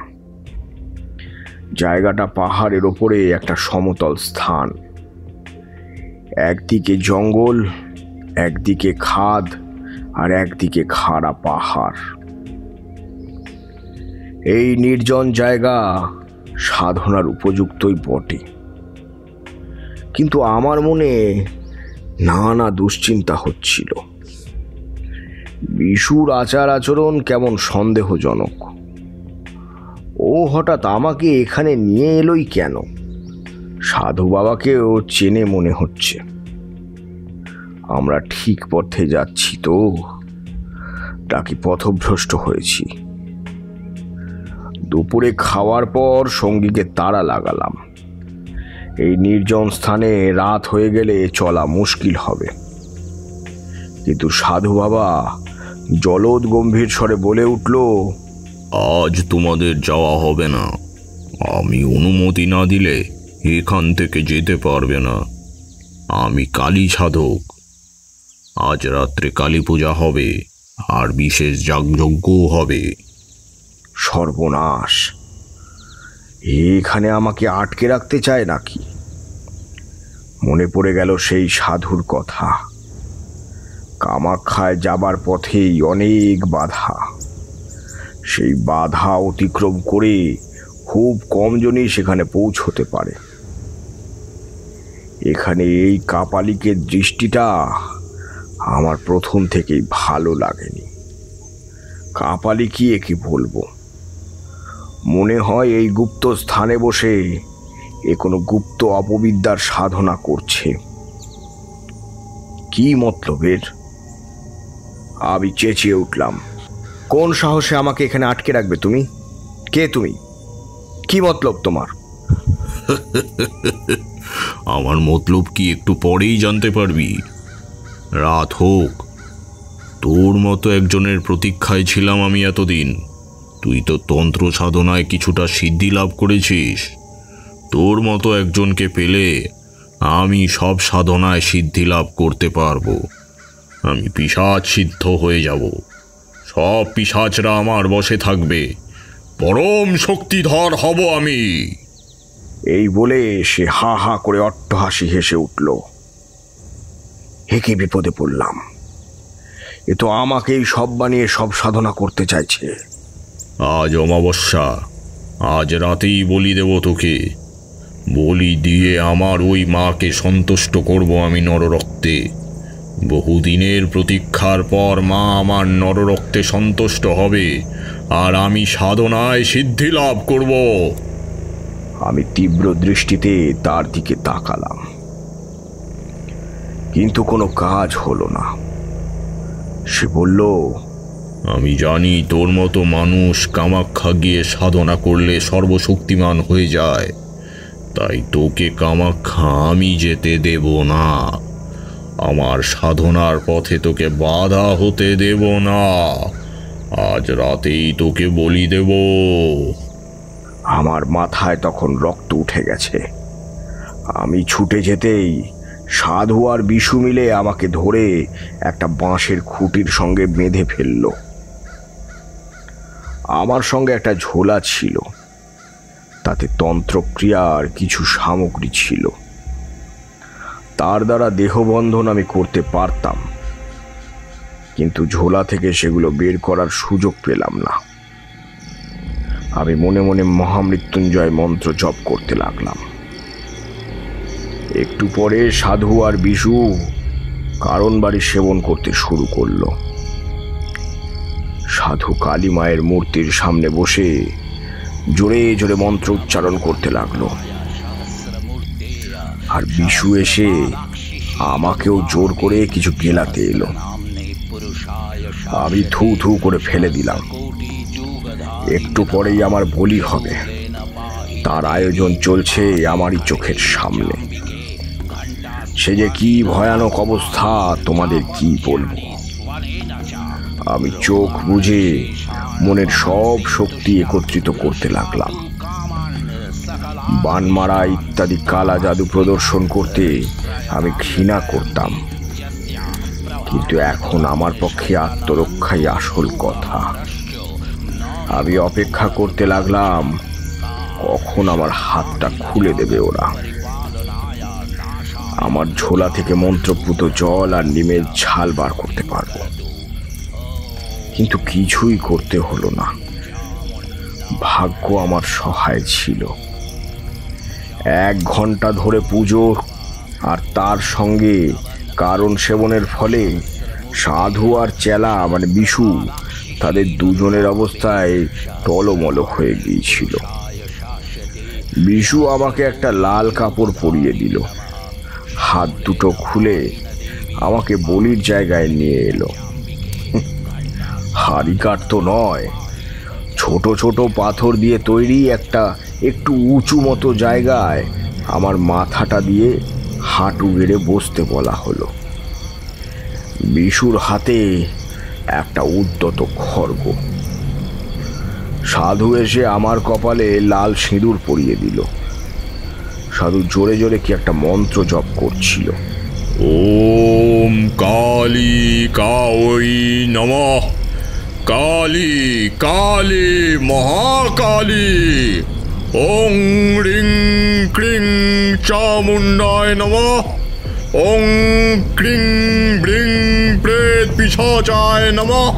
Speaker 2: জায়গাটা পাহাড়ের ওপরে একটা সমতল স্থান। একদিকে জঙ্গল, একদিকে খাদ, আর একদিকে খাড়া পাহাড়। এই নির্জন জায়গা সাধনার উপযুক্তই বটে, কিন্তু আমার মনে নানা দুশ্চিন্তা হচ্ছিল। বিশুর আচার আচরণ কেমন সন্দেহজনক। ও হঠাৎ আমাকে এখানে নিয়ে এলোই কেন? সাধু বাবাকেও চেনে মনে হচ্ছে। আমরা ঠিক পথে যাচ্ছি তো, নাকি পথভ্রষ্ট হয়েছি? দুপুরে খাওয়ার পর সঙ্গীকে তাড়া লাগালাম। এই নির্জন স্থানে রাত হয়ে গেলে চলা মুশকিল হবে। কিন্তু সাধু বাবা জলদ গম্ভীর স্বরে বলে উঠল,
Speaker 7: আজ তোমাদের যাওয়া হবে না। আমি অনুমতি না দিলে এখান থেকে যেতে পারবে না। আমি কালী সাধক। আজ রাত্রে কালী পূজা হবে আর বিশেষ যাগযজ্ঞও হবে।
Speaker 2: সর্বনাশ! এখানে আমাকে আটকে রাখতে চায় নাকি? মনে পড়ে গেল সেই সাধুর কথা। কামাখ্যায় যাবার পথেই অনেক বাধা। সেই বাধা অতিক্রম করে খুব কমজনই সেখানে পৌঁছতে পারে। এখানে এই কাপালিকের দৃষ্টিটা আমার প্রথম থেকেই ভালো লাগেনি। কাপালি কি একে বলবো? মনে হয় এই গুপ্ত স্থানে বসে এ কোনো গুপ্ত অপবিদ্যার সাধনা করছে। কি মতলবের? আমি চেঁচিয়ে উঠলাম, কোন সাহসে আমাকে এখানে আটকে রাখবে তুমি? কে তুমি? কি মতলব তোমার?
Speaker 7: আমার মতলব কি একটু পরেই জানতে পারবি। রাত হোক। তোর মতো একজনের প্রতীক্ষায় ছিলাম আমি এতদিন। তুই তো তন্ত্র সাধনায় কিছুটা সিদ্ধি লাভ করেছিস। তোর মতো একজনকে পেলে আমি সব সাধনায় সিদ্ধি লাভ করতে পারবো। আমি পিশাচ সিদ্ধ হয়ে যাব। সব পিশাচরা আমার বশে থাকবে। পরম শক্তিধর হব আমি।
Speaker 2: এই বলে সে হা হা করে অট্টহাসি হেসে উঠল। কি বিপদে পড়লাম! এ তো আমাকেই সব বানিয়ে সব সাধনা করতে চাইছে।
Speaker 7: আজ অমাবস্যা। আজ রাতেই বলি দেব তোকে। বলি দিয়ে আমার ওই মাকে সন্তুষ্ট করব আমি নররক্তে। বহুদিনের প্রতীক্ষার পর মা আমার নররক্তে সন্তুষ্ট হবে আর আমি সাধনায় সিদ্ধি লাভ করব।
Speaker 2: আমি তীব্র দৃষ্টিতে তার দিকে তাকালাম, কিন্তু কোনো কাজ হলো না। সে বলল,
Speaker 7: আমি জানি তোর মতো মানুষ কামাখ্যা গিয়ে সাধনা করলে সর্বশক্তিমান হয়ে যায়। তাই তোকে কামাখ্যা আমি যেতে দেব না। আমার সাধনার পথে তোকে বাধা হতে দেব না। আজ রাতেই তোকে বলি দেব।
Speaker 2: আমার মাথায় তখন রক্ত উঠে গেছে। আমি ছুটে যেতেই সাধু আর বিশু মিলে আমাকে ধরে একটা বাঁশের খুঁটির সঙ্গে বেঁধে ফেলল। আমার সঙ্গে একটা ঝোলা ছিল, তাতে তন্ত্রক্রিয়ার কিছু সামগ্রী ছিল। তার দ্বারা দেহবন্ধন আমি করতে পারতাম, কিন্তু ঝোলা থেকে সেগুলো বের করার সুযোগ পেলাম না। আমি মনে মনে মহামৃত্যুঞ্জয় মন্ত্র জপ করতে লাগলাম। একটু পরে সাধু আর বিশু কারণ বাড়ি সেবন করতে শুরু করলো। সাধু কালী মায়ের মূর্তির সামনে বসে জোরে জোরে মন্ত্র উচ্চারণ করতে লাগলো, আর বিশু এসে আমাকেও জোর করে কিছু গেলাতে এলো। আমি থু থু করে ফেলে দিলাম। একটু পরেই আমার বলি হবে, তার আয়োজন চলছে আমারই চোখের সামনে। সে যে কি ভয়ানক অবস্থা তোমাদের কি বলবো। আমি চোখ বুজে মনের সব শক্তি একত্রিত করতে লাগলাম। বানমারা ইত্যাদি কালা জাদু প্রদর্শন করতে আমি ঘৃণা করতাম, কিন্তু এখন আমার পক্ষে আত্মরক্ষাই আসল কথা। আমি অপেক্ষা করতে লাগলাম কখন আমার হাতটা খুলে দেবে ওরা। আমার ঝোলা থেকে মন্ত্রপুত জল আর নিমের ঝাল বার করতে পারবো, কিন্তু কিছুই করতে হলো না। ভাগ্য আমার সহায় ছিল। 1 ঘন্টা ধরে পুজো আর তার সঙ্গে কারণ সেবনের ফলে সাধু আর চেলা মানে বিশু তাদের দুজনের অবস্থায় টলমল হয়ে গিয়েছিল। বিশু আমাকে একটা লাল কাপড় পরিয়ে দিল, হাত দুটো খুলে আমাকে বলির জায়গায় নিয়ে এলো। হাড়ি কাঠ তো নয়, ছোট ছোট পাথর দিয়ে তৈরি একটা একটু উঁচু মতো জায়গায় আমার মাথাটা দিয়ে হাঁটু গেড়ে বসতে বলা হলো। বিশুর হাতে একটা উদ্যত খড়গ। সাধু এসে আমার কপালে লাল সিঁদুর পরিয়ে দিল। সাধু জোরে জোরে কি একটা মন্ত্র জপ করছিল।
Speaker 7: ওম কালী কাঐ নমঃ, কালী কালী মহাকালী, ওং রিং ক্রিং চামুণ্ডায় নমঃ, ওং ক্রিং ব্রিং প্রেত পিশাচায় নমঃ,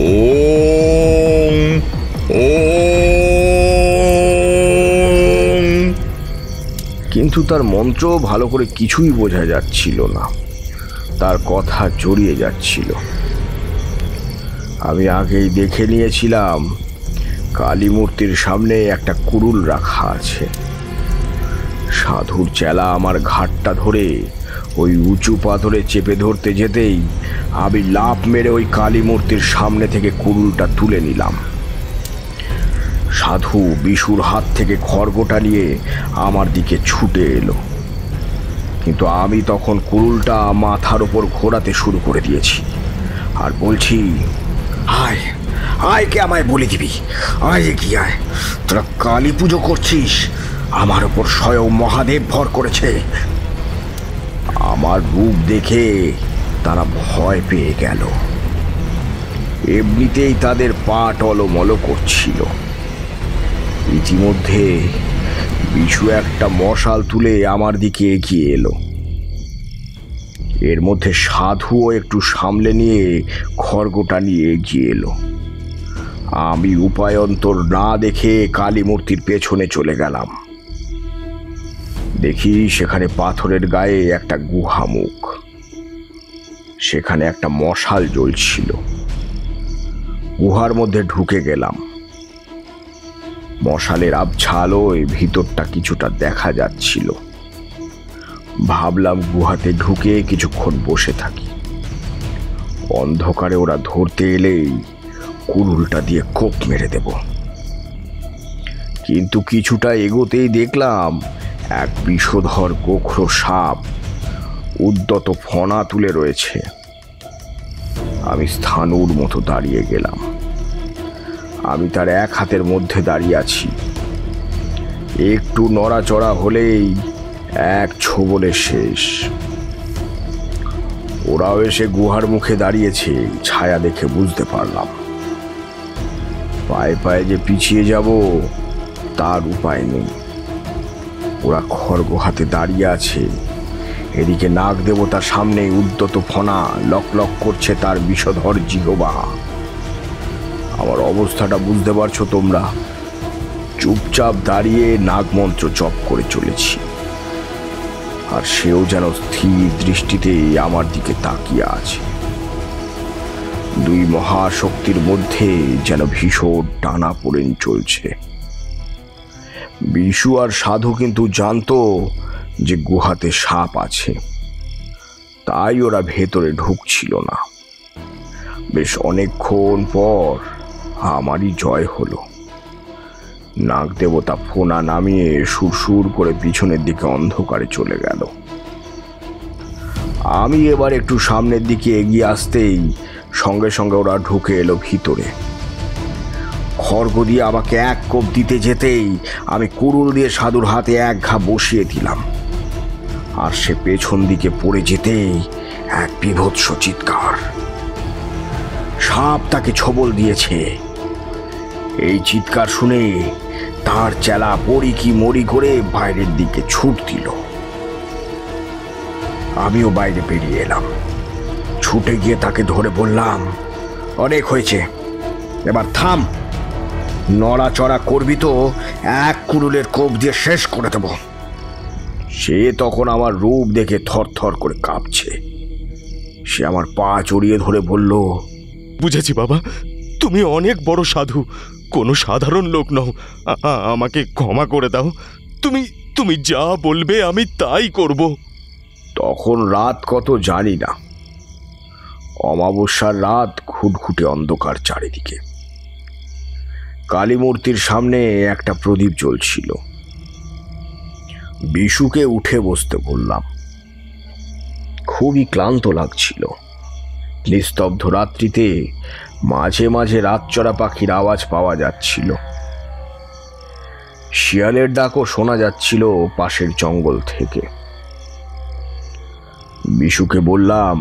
Speaker 7: ওং ওং।
Speaker 2: কিন্তু তার মন্ত্র ভালো করে কিছুই বোঝা যাচ্ছিল না, তার কথা জড়িয়ে যাচ্ছিল। আমি আগেই দেখে নিয়েছিলাম কালী মূর্তির সামনে একটা কুড়ুল রাখা আছে। সাধুর চেলা আমার ঘাটটা ধরে ওই উঁচু পাথরে চেপে ধরতে যেতেই আমি লাফ মেরে ওই কালী মূর্তির সামনে থেকে কুড়ুলটা তুলে নিলাম। সাধু বিশুর হাত থেকে খড়গটা নিয়ে আমার দিকে ছুটে এলো, কিন্তু আমি তখন কুড়ুলটা মাথার ওপর ঘোরাতে শুরু করে দিয়েছি আর বলছি, আয় আয়, কে আমায় বলে দিবি, আয় এগিয়ে আয়, তোরা কালী পুজো করছিস, আমার ওপর স্বয়ং মহাদেব ভর করেছে। আমার রূপ দেখে তারা ভয় পেয়ে গেল। এমনিতেই তাদের পা টলমল করছিল। ইতিমধ্যে বিশু একটা মশাল তুলে আমার দিকে এগিয়ে এলো। এর মধ্যে সাধুও একটু সামলে নিয়ে খড়গটা নিয়ে এগিয়ে এলো। আমি উপায়ন্তর না দেখে কালী মূর্তির পেছনে চলে গেলাম। দেখি সেখানে পাথরের গায়ে একটা গুহা মুখ, সেখানে একটা মশাল জ্বলছিল। গুহার মধ্যে ঢুকে গেলাম। মশালের আবছা আলোয় ভিতরটা কিছুটা দেখা যাচ্ছিল। ভাবলাম গুহাতে ঢুকে কিছুক্ষণ বসে থাকি, অন্ধকারে ওরা ধরতে এলেই কুড়ুলটা দিয়ে কোপ মেরে দেব। কিন্তু কিছুটা এগোতেই দেখলাম এক বিষধর গোখরো সাপ উদ্যত ফণা তুলে রয়েছে। আমি স্থাণুর মতো দাঁড়িয়ে গেলাম। আমি তার এক হাতের মধ্যে দাঁড়িয়ে আছি। একটু নড়াচড়া হলেই এক ছোবলে শেষ। ওরাও এসে গুহার মুখে দাঁড়িয়েছে, ছায়া দেখে বুঝতে পারলাম। পায়ে পায়ে যে পিছিয়ে যাব তার উপায় নেই। ওরা খড়গ হাতে দাঁড়িয়ে আছে। এদিকে নাগ দেবতার সামনে উদ্যত ফণা লক লক করছে তার বিষধর জিহবা। আমার অবস্থাটা বুঝতে পারছো তোমরা? চুপচাপ দাঁড়িয়ে নাগমন্ত্র জপ করে চলেছি, আর সেও যেন স্থির দৃষ্টিতে আমার দিকে তাকিয়ে আছে। দুই মহাশক্তির মধ্যে যেন ভীষণ টানাপোড়েন চলছে। বিশু আর সাধু কিন্তু জানতো যে গুহাতে সাপ আছে, তাই ওরা ভেতরে ঢুকছিল না। বেশ অনেকক্ষণ পর আমারই জয় হলো। নাগ দেবতা ফোনা নামিয়ে সুরসুর করে পিছনের দিকে অন্ধকারে চলে গেল। আমি এবার একটু সামনের দিকে এগিয়ে আসতেই সঙ্গে সঙ্গে ওরা ঢুকে এলো ভিতরে। খড়গ দিয়ে আমাকে এক কোপ দিতে যেতেই আমি কুড়ুল দিয়ে সাধুর হাতে এক ঘা বসিয়ে দিলাম, আর সে পেছন দিকে পড়ে যেতেই এক বীভৎস চিৎকার। সাপ তাকে ছোবল দিয়েছে। এই চিৎকার শুনে তার চেলা পড়ি কি মরি করে বাইরের দিকে ছুট দিল। আমিও বাইরে বেরিয়ে এলাম। ছুটে গিয়ে তাকে ধরে বললাম, অনেক হয়েছে, এবার থাম। নড়াচড়া করবি তো এক কুড়ুলের কোপ দিয়ে শেষ করে দেব। সে তখন আমার রূপ দেখে থরথর করে কাঁপছে। সে আমার পা জড়িয়ে ধরে বলল,
Speaker 6: বুঝেছি বাবা, তুমি অনেক বড় সাধু, কোনো সাধারণ লোক নও। আমাকে ক্ষমা করে দাও। তুমি তুমি যা বলবে আমি তাই করব।
Speaker 2: তখন রাত কত জানি না, অমাবস্যার রাত, ঘুটঘুটে অন্ধকার চারিদিকে। কালী মূর্তির সামনে একটা প্রদীপ জ্বলছিল। বিশুকে উঠে বসতে বললাম। খুবই ক্লান্ত লাগছিল। নিস্তব্ধ রাত্রিতে মাঝে মাঝে রাতচরা পাখির আওয়াজ পাওয়া যাচ্ছিল। শিয়ালের ডাকও শোনা যাচ্ছিল পাশের জঙ্গল থেকে। বিশুকে বললাম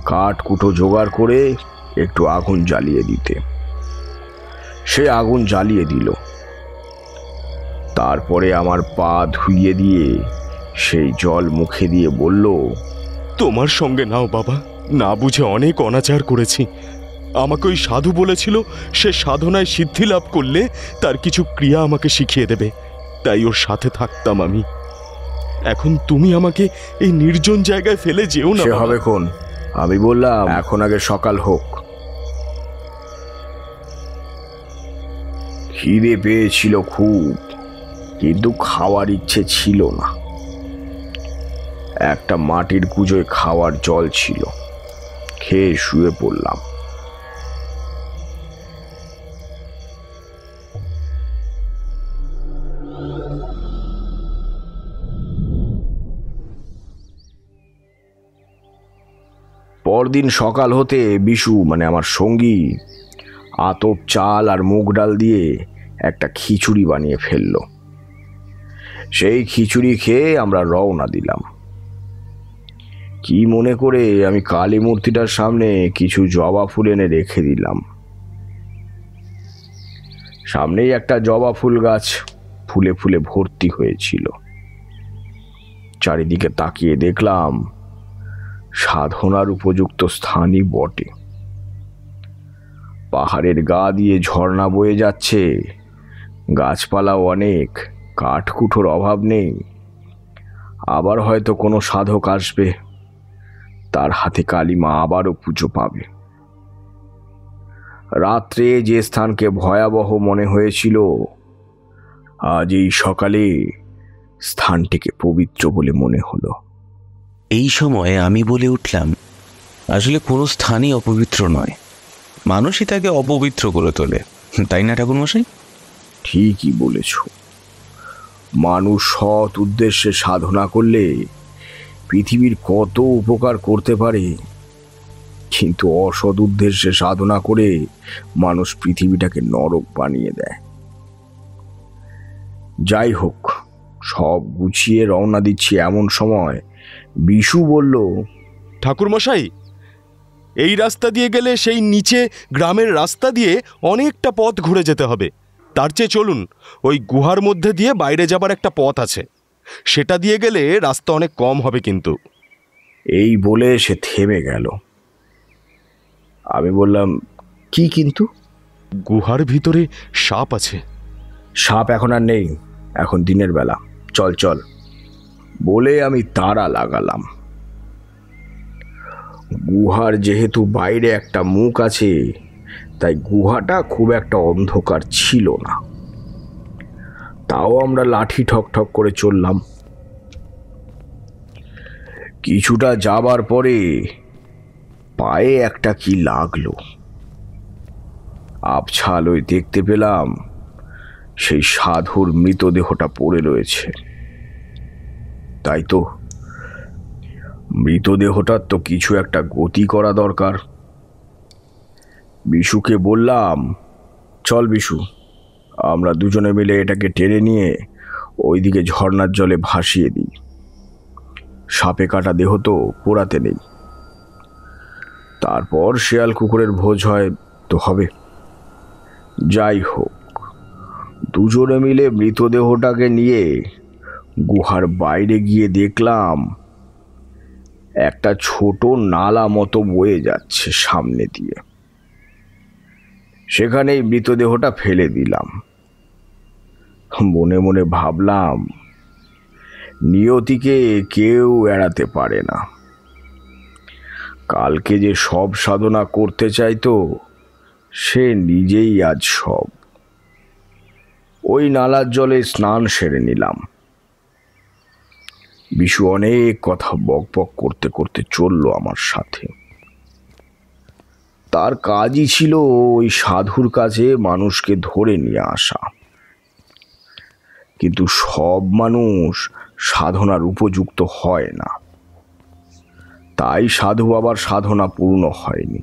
Speaker 2: কাঠ কুটো জোগাড় করে একটু আগুন জ্বালিয়ে দিতে। সে আগুন জ্বালিয়ে দিল। তারপরে আমার পা ধুইয়ে দিয়ে সেই জল মুখে দিয়ে বলল,
Speaker 6: তোমার সঙ্গে নাও বাবা, না বুঝে অনেক অনাচার করেছি। আমাকে ওই সাধু বলেছিল সে সাধনায় সিদ্ধি লাভ করলে তার কিছু ক্রিয়া আমাকে শিখিয়ে দেবে, তাই ওর সাথে থাকতাম আমি। এখন তুমি আমাকে এই নির্জন জায়গায় ফেলে যেও না।
Speaker 2: সে হবে কোন? আমি বললাম, এখন আগে সকাল হোক। খিদে পেয়েছিল খুব, কিন্তু খাওয়ার ইচ্ছে ছিল না। একটা মাটির কুজোয় খাওয়ার জল ছিল, খেয়ে শুয়ে পড়লাম। পরদিন সকাল হতে বিশু মানে আমার সঙ্গী আতপ চাল আর মুগ ডাল দিয়ে একটা খিচুড়ি বানিয়ে ফেললো। সেই খিচুড়ি খেয়ে আমরা রওনা দিলাম। কি মনে করে আমি কালী মূর্তিটার সামনে কিছু জবা ফুল এনে রেখে দিলাম। সামনেই একটা জবা ফুল গাছ ফুলে ফুলে ভর্তি হয়েছিল। চারিদিকে তাকিয়ে দেখলাম সাধনার উপযুক্ত স্থানই বটে। পাহাড়ের গা দিয়ে ঝর্ণা বয়ে যাচ্ছে, গাছপালাও অনেক, কাঠকুঠোর অভাব নেই। আবার হয়তো কোনো সাধক আসবে, তার হাতে কালীমা আবারও পুজো পাবে। রাত্রে যে স্থানকে ভয়াবহ মনে হয়েছিল, আজ এই সকালে স্থানটিকে পবিত্র বলে মনে হলো।
Speaker 3: এই সময় আমি বলে উঠলাম, আসলে কোনো স্থানই অপবিত্র নয়, মানুষই তাকে অপবিত্র করে তোলে, তাই না ঠাকুরমশাই?
Speaker 2: ঠিকই বলেছ। মানুষ সৎ উদ্দেশ্যে সাধনা করলে পৃথিবীর কত উপকার করতে পারে, কিন্তু অসৎ উদ্দেশ্যে সাধনা করে মানুষ পৃথিবীটাকে নরক বানিয়ে দেয়। যাই হোক, সব গুছিয়ে রওনা দিচ্ছি এমন সময় বিশু বলল,
Speaker 6: ঠাকুরমশাই, এই রাস্তা দিয়ে গেলে সেই নিচে গ্রামের রাস্তা দিয়ে অনেকটা পথ ঘুরে যেতে হবে। তার চেয়ে চলুন, ওই গুহার মধ্যে দিয়ে বাইরে যাবার একটা পথ আছে, সেটা দিয়ে গেলে রাস্তা অনেক কম হবে কিন্তু।
Speaker 2: এই বলে সে থেমে গেল। আমি বললাম, কি কিন্তু?
Speaker 6: গুহার ভিতরে সাপ আছে।
Speaker 2: সাপ এখন আর নেই, এখন দিনের বেলা, চল চল বলে আমি তাড়া লাগালাম। গুহার যেহেতু বাইরে একটা মুখ আছে, তাই গুহাটা খুব একটা অন্ধকার ছিল না। তাও আমরা লাঠি ঠক ঠক করে চললাম। কিছুটা যাবার পরে পায়ে একটা কি লাগলো। আবছা আলোয় দেখতে পেলাম সেই সাধুর মৃতদেহটা পড়ে রয়েছে। তাই তো, মৃতদেহটার তো কিছু একটা গতি করা দরকার। বিশুকে বললাম, চল বিশু, আমরা দুজনে মিলে এটাকে টেনে নিয়ে ওইদিকে ঝর্ণার জলে ভাসিয়ে দিই। সাপে কাটা দেহ তো পোড়াতে নেই। তারপর শেয়াল কুকুরের ভোজ হয় তো হবে। যাই হোক, দুজনে মিলে মৃতদেহটাকে নিয়ে গুহার বাইরে গিয়ে দেখলাম একটা ছোট নালা মতো বয়ে যাচ্ছে সামনে দিয়ে। সেখানেই মৃতদেহটা ফেলে দিলাম। মনে মনে ভাবলাম, নিয়তিকে কেউ এড়াতে পারে না। কালকে যে সব সাধনা করতে চাইতো সে নিজেই আজ সব। ওই নালার জলে স্নান সেরে নিলাম। বিশু অনেক কথা বকবক করতে করতে চলল আমার সাথে। তার কাজই ছিল ওই সাধুর কাছে মানুষকে ধরে নিয়ে আসা। কিন্তু সব মানুষ সাধনার উপযুক্ত হয় না, তাই সাধু বাবার সাধনা পূর্ণ হয়নি।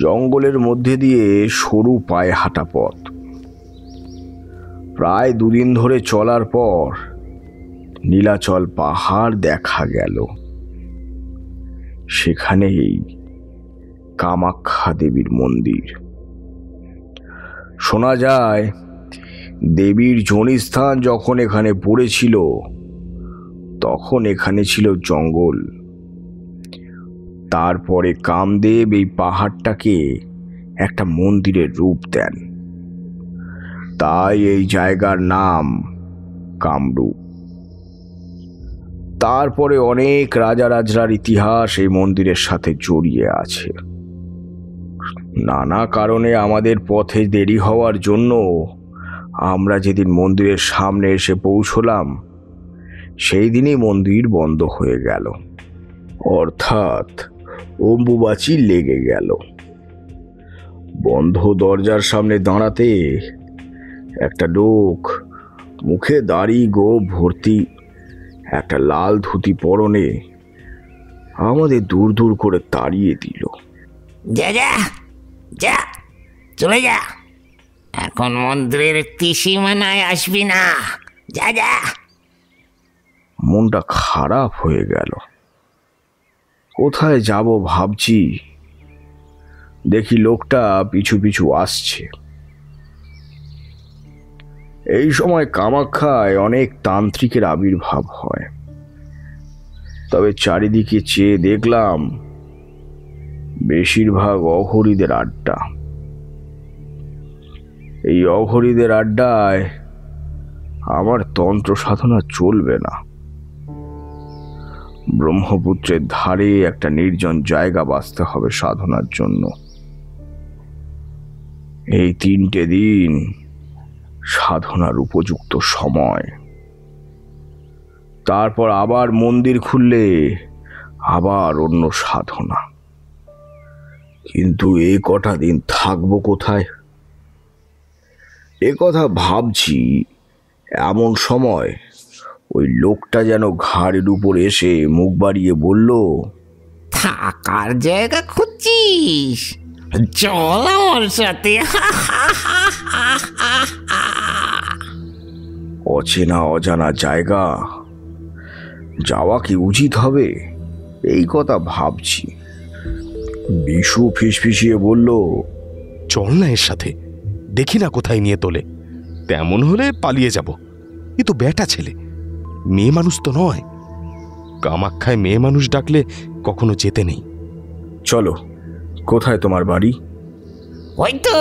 Speaker 2: জঙ্গলের মধ্যে দিয়ে সরু পায়ে হাঁটা পথ। প্রায় 2 দিন ধরে চলার পর নীলাচল পাহাড় দেখা গেল। সেখানেই কামাখ্যা দেবীর মন্দির। শোনা যায় দেবীর জনিস্থান যখন এখানে পড়েছিল তখন এখানে ছিল জঙ্গল। তারপরে কামদেব এই পাহাড়টাকে একটা মন্দিরের রূপ দেন, তাই এই জায়গার নাম কামরূপ। তারপরে অনেক রাজারাজরার ইতিহাস এই মন্দিরের সাথে জড়িয়ে আছে। নানা কারণে আমাদের পথে দেরি হওয়ার জন্য আমরা যেদিন মন্দিরের সামনে এসে পৌঁছলাম সেই দিনই মন্দির বন্ধ হয়ে গেল, অর্থাৎ অম্বুবাচী লেগে গেল। বন্ধ দরজার সামনে দাঁড়াতে একটা লোক, মুখে দাড়ি গোঁফ ভর্তি, একটা লাল ধুতি পরনে, আমাদের দূর দূর করে তাড়িয়ে দিল।
Speaker 8: যা যা যা, চলে যা, এখন মন্দিরের ত্রিসীমানায় আসবি না, যা যা।
Speaker 2: মনটা খারাপ হয়ে গেল। কোথায় যাব ভাবছি, দেখি লোকটা পিছু পিছু আসছে। এই সময় কামাখ্যায় অনেক তান্ত্রিকের আবির্ভাব হয়, তবে চারিদিকে চেয়ে দেখলাম বেশিরভাগ অঘরীদের আড্ডা। এই অঘরীদের আড্ডায় আমার তন্ত্র সাধনা চলবে না। ব্রহ্মপুত্রের ধারে একটা নির্জন জায়গা বাছতে হবে সাধনার জন্য। এই 3টে দিন সাধনার উপযুক্ত সময়। তারপর আবার মন্দির খুললে আবার অন্য সাধনা। কিন্তু এই কটা দিন থাকবো কোথায়, এ কথা ভাবছি এমন সময় ওই লোকটা যেন ঘাড়ের উপর এসে মুখ বাড়িয়ে বলল,
Speaker 8: থাকার জায়গা খুঁজছিস? চল আমার সাথে।
Speaker 2: অচেনা অজানা জায়গা যাওয়া কি উচিত হবে, এই কথা ভাবছি। বিশু ফিসফিসিয়ে বলল,
Speaker 6: চল না এর সাথে, দেখি না কোথায় নিয়ে তোলে। তেমন হলে পালিয়ে যাব। এ তো বেটা ছেলে, মেয়ে মানুষ তো নয়। কামাখ্যায় মেয়ে মানুষ ডাকলে কখনো যেতে নেই।
Speaker 2: চলো, কোথায় তোমার বাড়ি?
Speaker 8: ওই তো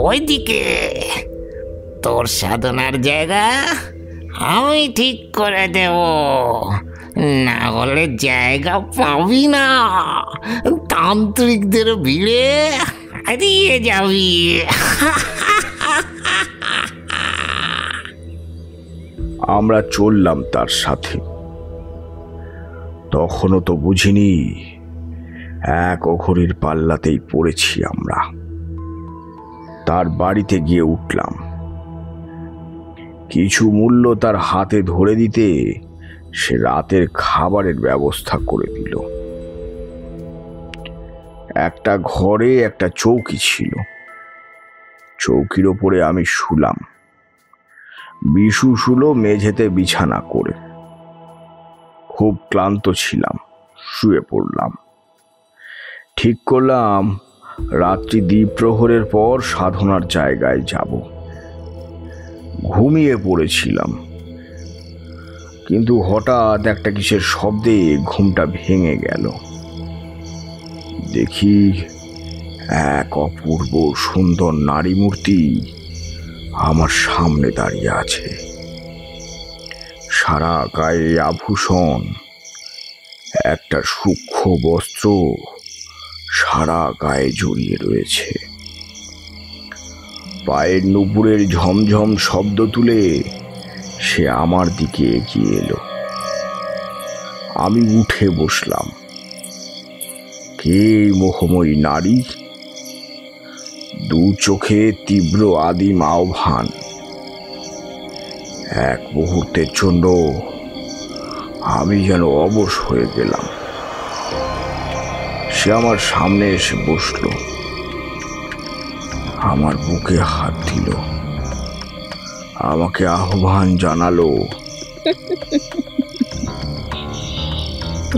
Speaker 8: ওইদিকে তোর সাধনার জায়গা আমি ঠিক করে দেব, না হলে জায়গা পাবি না, তান্ত্রিকদের ভিড়ে হারিয়ে যাবি।
Speaker 2: আমরা চললাম তার সাথে। তখনও তো বুঝিনি এক অঘরীর পাল্লাতেই পড়েছি আমরা। তার বাড়িতে গিয়ে উঠলাম। কিছু মূল্য তার হাতে ধরে দিতে সে রাতের খাবারের ব্যবস্থা করে দিল। একটা ঘরে একটা চৌকি ছিল, চৌকির ওপরে আমি শুলাম। বিশু শুলো মেঝেতে বিছানা করে। খুব ক্লান্ত ছিলাম, শুয়ে পড়লাম। ঠিক করলাম রাত্রি দ্বিপ্রহরের পর সাধনার জায়গায় যাব। ঘুমিয়ে পড়েছিলাম, কিন্তু হঠাৎ একটা কিসের শব্দে ঘুমটা ভেঙে গেল। দেখি এক অপূর্ব সুন্দর নারী মূর্তি আমার সামনে দাঁড়িয়ে আছে। সারা গায়ে আভূষণ, একটা সূক্ষ্ম বস্ত্র সারা গায়ে জড়িয়ে রয়েছে। পায়ের নুপুরের ঝমঝম শব্দ তুলে সে আমার দিকে এগিয়ে এলো। আমি উঠে বসলাম। কে এই মোহময়ী নারী? দু চোখে তীব্র আদিম আহ্বান। এক মুহূর্তের জন্য আমি যেন অবশ হয়ে গেলাম। সে আমার সামনে এসে বসল, আমার বুকে হাত দিল, আমাকে আহ্বান জানালো,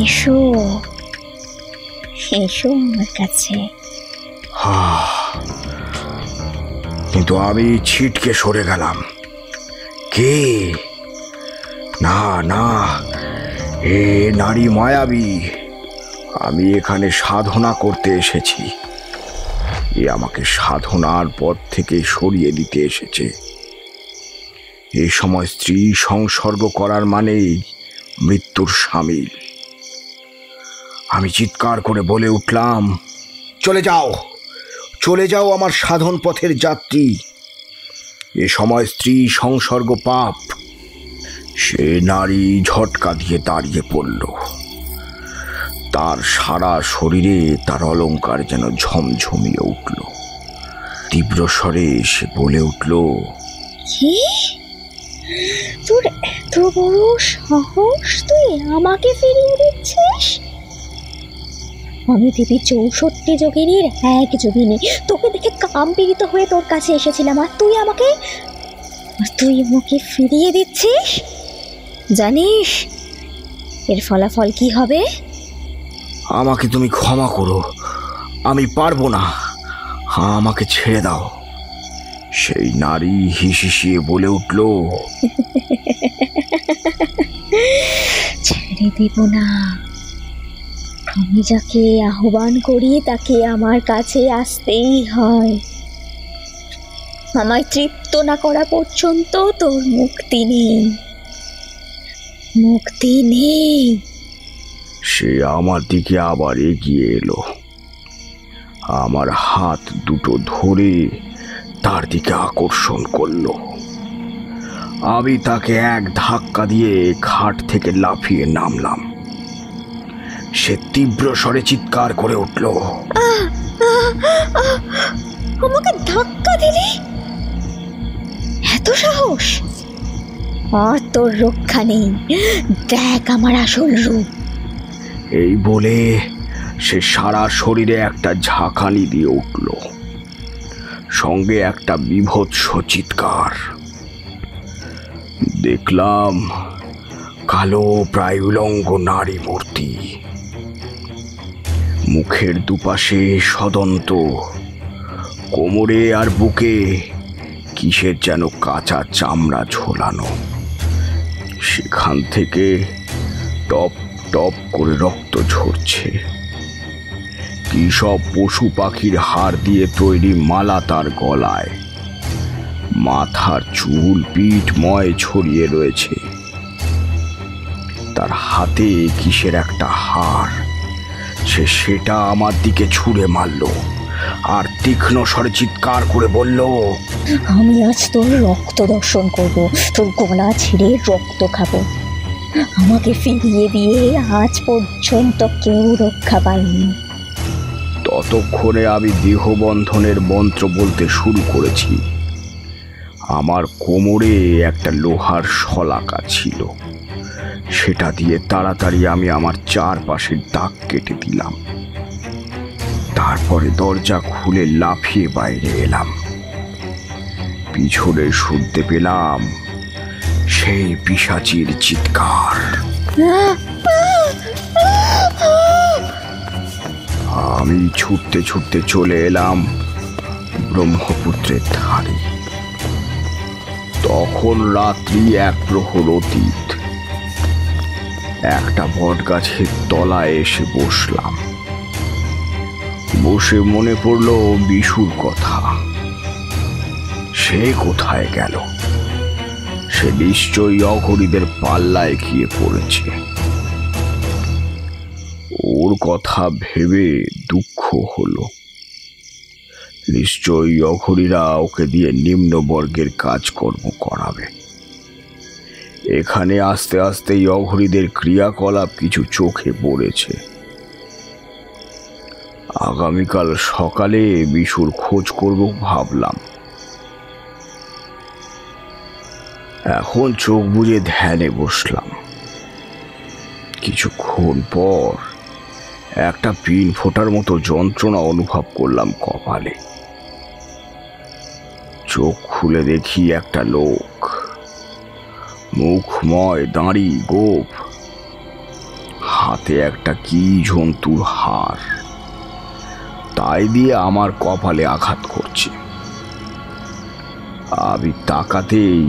Speaker 5: এসো এসো আমার কাছে।
Speaker 2: কিন্তু আমি ছিটকে সরে গেলাম। কে? না না, এ নারী মায়াবী। আমি এখানে সাধনা করতে এসেছি। এ আমাকে সাধনার পথ থেকে সরিয়ে দিতে এসেছে। এই সময় স্ত্রী সংসর্গ করার মানেই মৃত্যুর শামিল। আমি চিৎকার করে বলে উঠলাম, চলে যাও, চলে যাও আমার সাধন পথের যাত্রী। এ সময় স্ত্রী সংসর্গ পাপ। সে নারী ঝটকা দিয়ে দাঁড়িয়ে পড়ল। তার সারা শরীরে তার অলংকার যেন ঝমঝমিয়ে উঠল। তীব্র স্বরে সে বলে উঠল,
Speaker 5: কি? তোর এত বড় সাহস, তুই আমাকে ফিরিয়ে দিচ্ছিস? আমি দেবী 64 যোগিনীর এক যোগিনী। তোকে দেখে কামপীড়িত হয়ে তোর কাছে এসেছিলাম, আর তুই আমাকে ফিরিয়ে দিচ্ছিস? জানিস এর ফলাফল কি হবে?
Speaker 2: আমাকে তুমি ক্ষমা করো, আমি পারবো না, আমাকে ছেড়ে দাও। সেই নারী হিসিয়ে বলে উঠল,
Speaker 5: ছেড়ে দেব না। আমি যাকে আহ্বান করি তাকে আমার কাছে আসতেই হয়। আমায় তৃপ্ত না করা পর্যন্ত তোর মুক্তি নেই, মুক্তি নেই।
Speaker 2: সে আমার দিকে আবার এগিয়ে এলো, আমার হাত দুটো ধরে তার দিকে আকর্ষণ করলো। আমি তাকে এক ধাক্কা দিয়ে খাট থেকে লাফিয়ে নামলাম। সে তীব্র স্বরে চিৎকার করে উঠল,
Speaker 5: আমাকে ধাক্কা দিলি? এত সাহস? আর তোর রক্ষা নেই, দেখ আমার আসল রূপ।
Speaker 2: এই বলে সে সারা শরীরে একটা ঝাঁকানি দিয়ে উঠল, সঙ্গে একটা বিভৎস চিৎকার। দেখলাম কালো প্রায় উলঙ্গ নারী মূর্তি, মুখের দুপাশে সদন্ত, কোমরে আর বুকে কিসের যেন কাঁচা চামড়া ঝোলানো। সেখান থেকে টপ টপ করে রক্ত ঝরছে। কি সব পশু পাখির হাড় দিয়ে তৈরি মালা তার গলায়। মাথার চুল পিঠময় ছড়িয়ে রয়েছে। তার হাতে কিসের একটা হাড়। সেটা আমার দিকে ছুঁড়ে মারল আর তীক্ষ্ণ স্বরে চিৎকার করে বলল,
Speaker 5: আমি আজ তোর রক্ত দর্শন করব, তোর গলা ছিঁড়ে রক্ত খাবো। আমাকে ফিরিয়ে দিয়ে আজ পর্যন্ত কেউ রক্ষা পায়নি।
Speaker 2: ততক্ষণে আমি দেহবন্ধনের মন্ত্র বলতে শুরু করেছি। আমার কোমরে একটা লোহার শলাকা ছিল, সেটা দিয়ে তাড়াতাড়ি আমি আমার চারপাশের দাগ কেটে দিলাম। তারপরে দরজা খুলে লাফিয়ে বাইরে এলাম। পিছনে শুনতে পেলাম সেই পিশাচির চিৎকার। আমি ছুটতে ছুটতে চলে এলাম ব্রহ্মপুত্রের ধারে। তখন রাত্রি 1 প্রহর অতীত। একটা বট গাছের তলায় এসে বসলাম। বসে মনে পড়ল বিশুর কথা। সে কোথায় গেল? সে সে নিশ্চয়ই অঘরীদের পাল্লায় গিয়ে পড়েছে। ওর কথা ভেবে দুঃখ হলো। নিশ্চয়ই অঘরীরা ওকে দিয়ে নিম্নবর্গের কাজকর্ম করাবে। এখানে আস্তে আস্তেই অঘরীদের ক্রিয়াকলাপ কিছু চোখে পড়েছে। আগামীকাল সকালে বিশুর খোঁজ করব ভাবলাম। এখন চোখ বুজে ধ্যানে বসলাম। কিছুক্ষণ পর একটা পিন ফোটার মতো যন্ত্রণা অনুভব করলাম কপালে। চোখ খুলে দেখি একটা লোক, মুখময়, দাঁড়ি, গোঁফ, হাতে একটা কি জন্তুর হার, তাই দিয়ে আমার কপালে আঘাত করছে। আমি তাকাতেই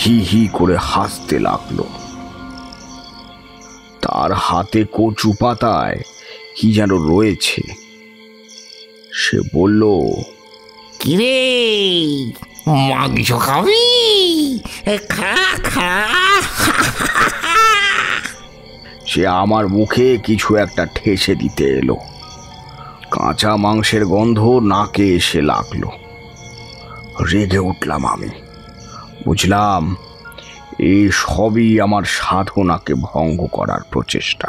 Speaker 2: হি হি করে হাসতে লাগলো। তার হাতে কচু পাতায় কি যেন রয়েছে। সে বলল,
Speaker 8: কিরে মাংস খাবি? খা খা।
Speaker 2: সে আমার মুখে কিছু একটা ঠেসে দিতে এলো। কাঁচা মাংসের গন্ধ নাকে এসে লাগলো। রেগে উঠলাম আমি। বুঝলাম এই সবই আমার সাধনাকে ভঙ্গ করার প্রচেষ্টা।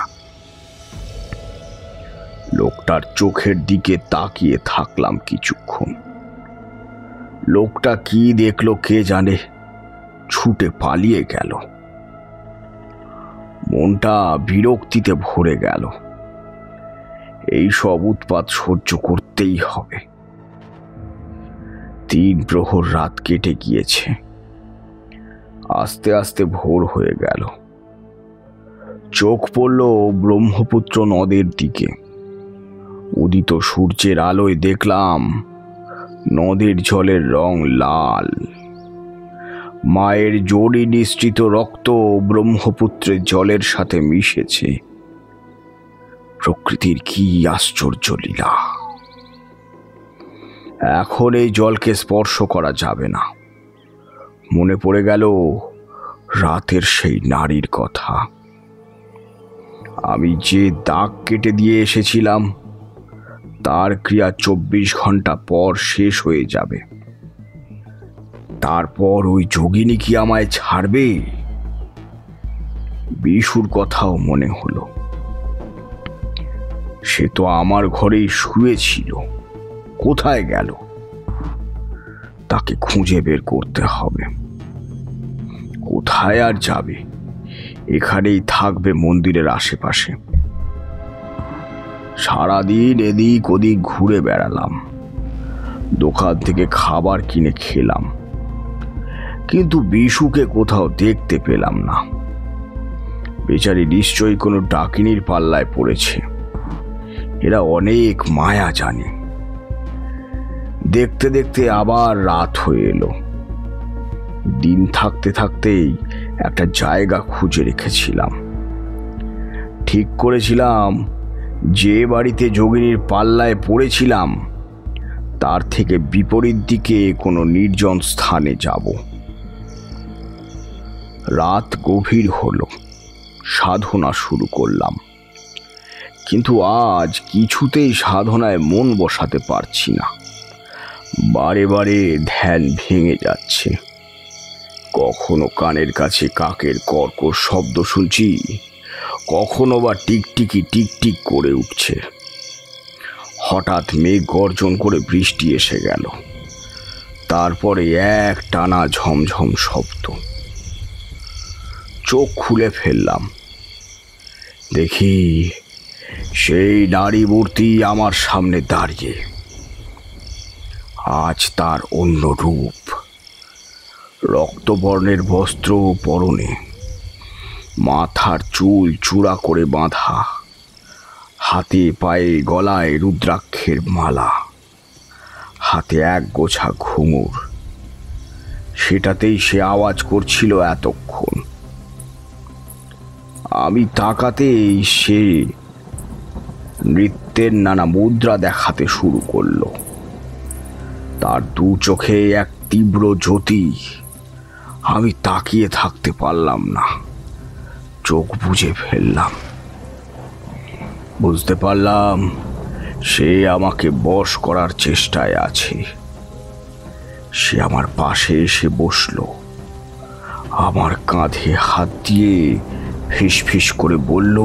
Speaker 2: লোকটার চোখের দিকে তাকিয়ে থাকলাম কিছুক্ষণ। লোকটা কি দেখলো কে জানে, ছুটে পালিয়ে গেল। মনটা বিরক্তিতে ভরে গেল। এই সব উৎপাত সহ্য করতেই হবে। 3 প্রহর রাত কেটে গিয়েছে। আস্তে আস্তে ভোর হয়ে গেল। চোখ পড়ল ব্রহ্মপুত্র নদের দিকে। উদিত সূর্যের আলোয় দেখলাম নদের জলের রং লাল। মায়ের জড়ি নিঃসৃত রক্ত ব্রহ্মপুত্রের জলের সাথে মিশেছে। প্রকৃতির কি আশ্চর্য লীলা! এখন এই জলকে স্পর্শ করা যাবে না। মনে পড়ে গেল রাতের সেই নারীর কথা। আমি যে দাগ কেটে দিয়ে এসেছিলাম তার ক্রিয়া 24 ঘন্টা পর শেষ হয়ে যাবে। তারপর ওই যোগিনী কি আমায় ছাড়বে? বিশুর কথাও মনে হলো। সে তো আমার ঘরেই শুয়েছিল। কোথায় গেল? তাকে খুঁজে বের করতে হবে। কোথায় আর যাবে? এখানেই থাকবে মন্দিরের আশেপাশে। সারাদিন এদিক ওদিক ঘুরে বেড়ালাম। দোকান থেকে খাবার কিনে খেলাম, কিন্তু বিশুকে কোথাও দেখতে পেলাম না। বেচারি নিশ্চয়ই কোনো ডাকিনীর পাল্লায় পড়েছে। এরা অনেক মায়া জানে। দেখতে দেখতে আবার রাত হয়ে এলো। দিন থাকতে থাকতেই একটা জায়গা খুঁজে রেখেছিলাম। ঠিক করেছিলাম যে বাড়িতে যোগিনীর পাল্লায় পড়েছিলাম তার থেকে বিপরীত দিকে কোনো নির্জন স্থানে যাব। রাত গভীর হলো। সাধনা শুরু করলাম, কিন্তু আজ কিছুতেই সাধনায় মন বসাতে পারছি না। বারে বারে ধ্যান ভেঙে যাচ্ছে। কখনো কানের কাছে কাকের কর্কশ শব্দ শুনছি, কখনো বা টিকটিকি টিকটিক করে উঠছে। হঠাৎ মেঘ গর্জন করে বৃষ্টি এসে গেল। তারপরে এক টানা ঝমঝম শব্দ। চোখ খুলে ফেললাম। দেখি সেই নারী মূর্তি আমার সামনে দাঁড়িয়ে। আজ তার অন্য রূপ। রক্তবর্ণের বস্ত্র পরনে, মাথার চুল চূড়া করে বাঁধা, হাতে পায়ে গলায় রুদ্রাক্ষের মালা, হাতে এক গোছা ঘুঙুর। সেটাতেই সে আওয়াজ করছিল এতক্ষণ। আমি তাকাতেই সে নৃত্যের নানা মুদ্রা দেখাতে শুরু করলো। তার 2 চোখে এক তীব্র জ্যোতি, আমি তাকিয়ে থাকতে পারলাম না, চোখ বুজে ফেললাম। বুঝতে পারলাম সে আমাকে বশ করার চেষ্টায় আছে। সে আমার পাশে এসে বসলো, আমার কাঁধে হাত দিয়ে ফিস ফিস করে বলল,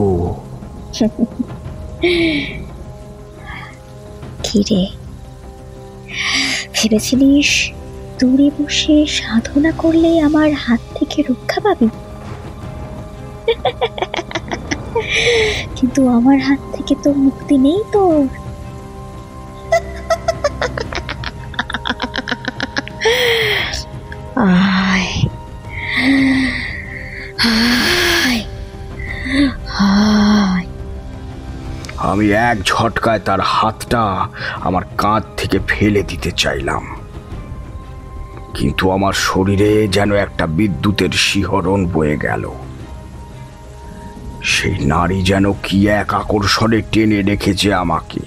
Speaker 5: কিরে, ভেবেছিলিস দূরে বসে সাধনা করলে আমার হাত থেকে রক্ষা পাবি? কিন্তু আমার হাত থেকে তো মুক্তি নেই তোর। আয় আয় আয়।
Speaker 2: আমি এক ঝটকায় তার হাতটা আমার কাঁধ থেকে ফেলে দিতে চাইলাম, কিন্তু আমার শরীরে যেন একটা বিদ্যুতের শিহরণ বয়ে গেল। সেই নারী যেন কি এক আকর্ষণে টেনে রেখেছে আমাকে।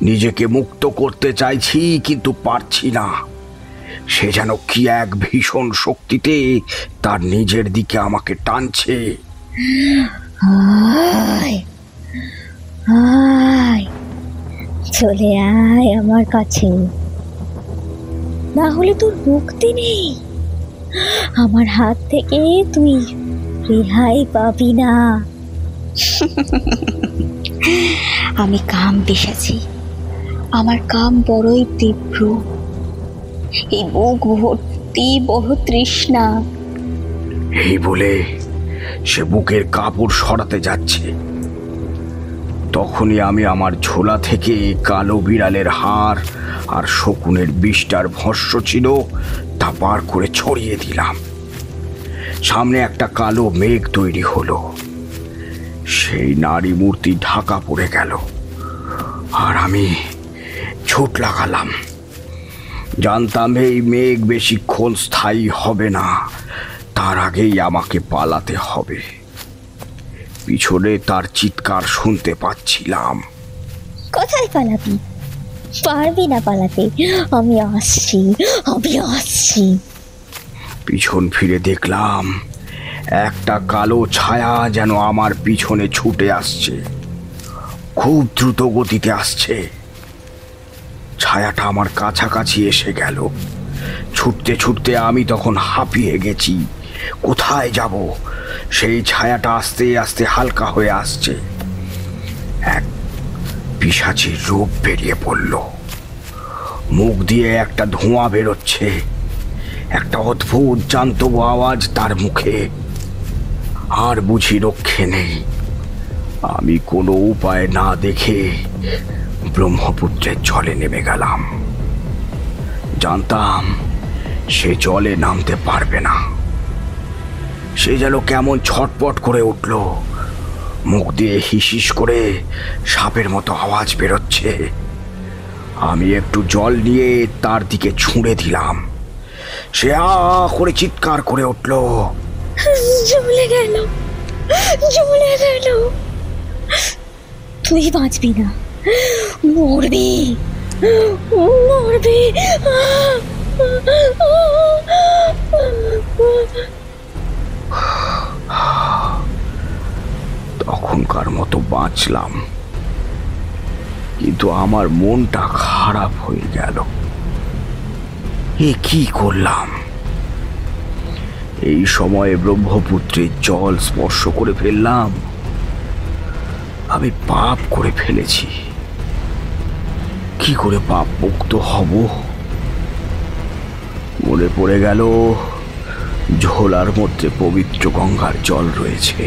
Speaker 2: নিজেকে মুক্ত করতে চাইছি কিন্তু পারছি না। সে যেন কি এক ভীষণ শক্তিতে তার নিজের দিকে আমাকে টানছে।
Speaker 5: আয় আয়, চলে আয় আমার কাছে, না হলে তোর মুক্তি নেই। আমার হাত থেকে তুই রেহাই পাবি না। আমি কাম পেশাছি, আমার কাম বড়ই তীব্র, এই বুক ভর্তি বড় তৃষ্ণা।
Speaker 2: এই বলে সে বুকের কাপড় সরাতে যাচ্ছে। তখনই আমি আমার ঝোলা থেকে কালো বিড়ালের হাড় আর শকুনের বিষটার ভস্য ছিল তা বার করে ছড়িয়ে দিলাম। সামনে একটা কালো মেঘ তৈরি হলো। সেই নারী মূর্তি ঢাকা পড়ে গেল আর আমি ছুট লাগালাম। জানতাম এই মেঘ বেশিক্ষণ স্থায়ী হবে না, তার আগেই আমাকে পালাতে হবে। পিছনে তার চিৎকার শুনতে পাচ্ছিলাম।
Speaker 5: কোথায় পালাবি? পারবি না পালাতে। আমি আসছি, আমি আসছি।
Speaker 2: পিছন ফিরে দেখলাম একটা কালো ছায়া যেন আমার পিছনে ছুটে আসছে, খুব দ্রুত গতিতে আসছে। ছায়াটা আমার কাছাকাছি এসে গেল। ছুটতে ছুটতে আমি তখন হাঁপিয়ে গেছি। কোথায় যাব? সেই ছায়াটা আস্তে আস্তে হালকা হয়ে আসছে। এক পিশাচির রূপ বেরিয়ে পড়ল। মুখ দিয়ে একটা ধোঁয়া বেরোচ্ছে, একটা অদ্ভুত জান্তব আওয়াজ তার মুখে। আর বুঝি রক্ষে নেই। আমি কোনো উপায় না দেখে ব্রহ্মপুত্রের জলে নেমে গেলাম। জানতাম সে জলে নামতে পারবে না। সে যেন কেমন ছটপট করে উঠল, মুখ দিয়ে হিসিস করে সাপের মতো আওয়াজ বেরোচ্ছে। আমি একটু জল নিয়ে তার দিকে ছুঁড়ে দিলাম। সে আ করে চিৎকার করে উঠল,
Speaker 5: জ্বলে গেল, জ্বলে গেল। তুই বাঁচবি না, মরবি, মরবি।
Speaker 2: তখনকার মতো বাঁচলাম, কিন্তু আমার মনটা খারাপ হয়ে গেল। এ কি করলাম? এই সময়ে ব্রহ্মপুত্রের জল স্পর্শ করে ফেললাম। আমি পাপ করে ফেলেছি। কি করে পাপ মুক্ত হব? মনে পড়ে গেল ঝোলার মধ্যে পবিত্র গঙ্গার জল রয়েছে।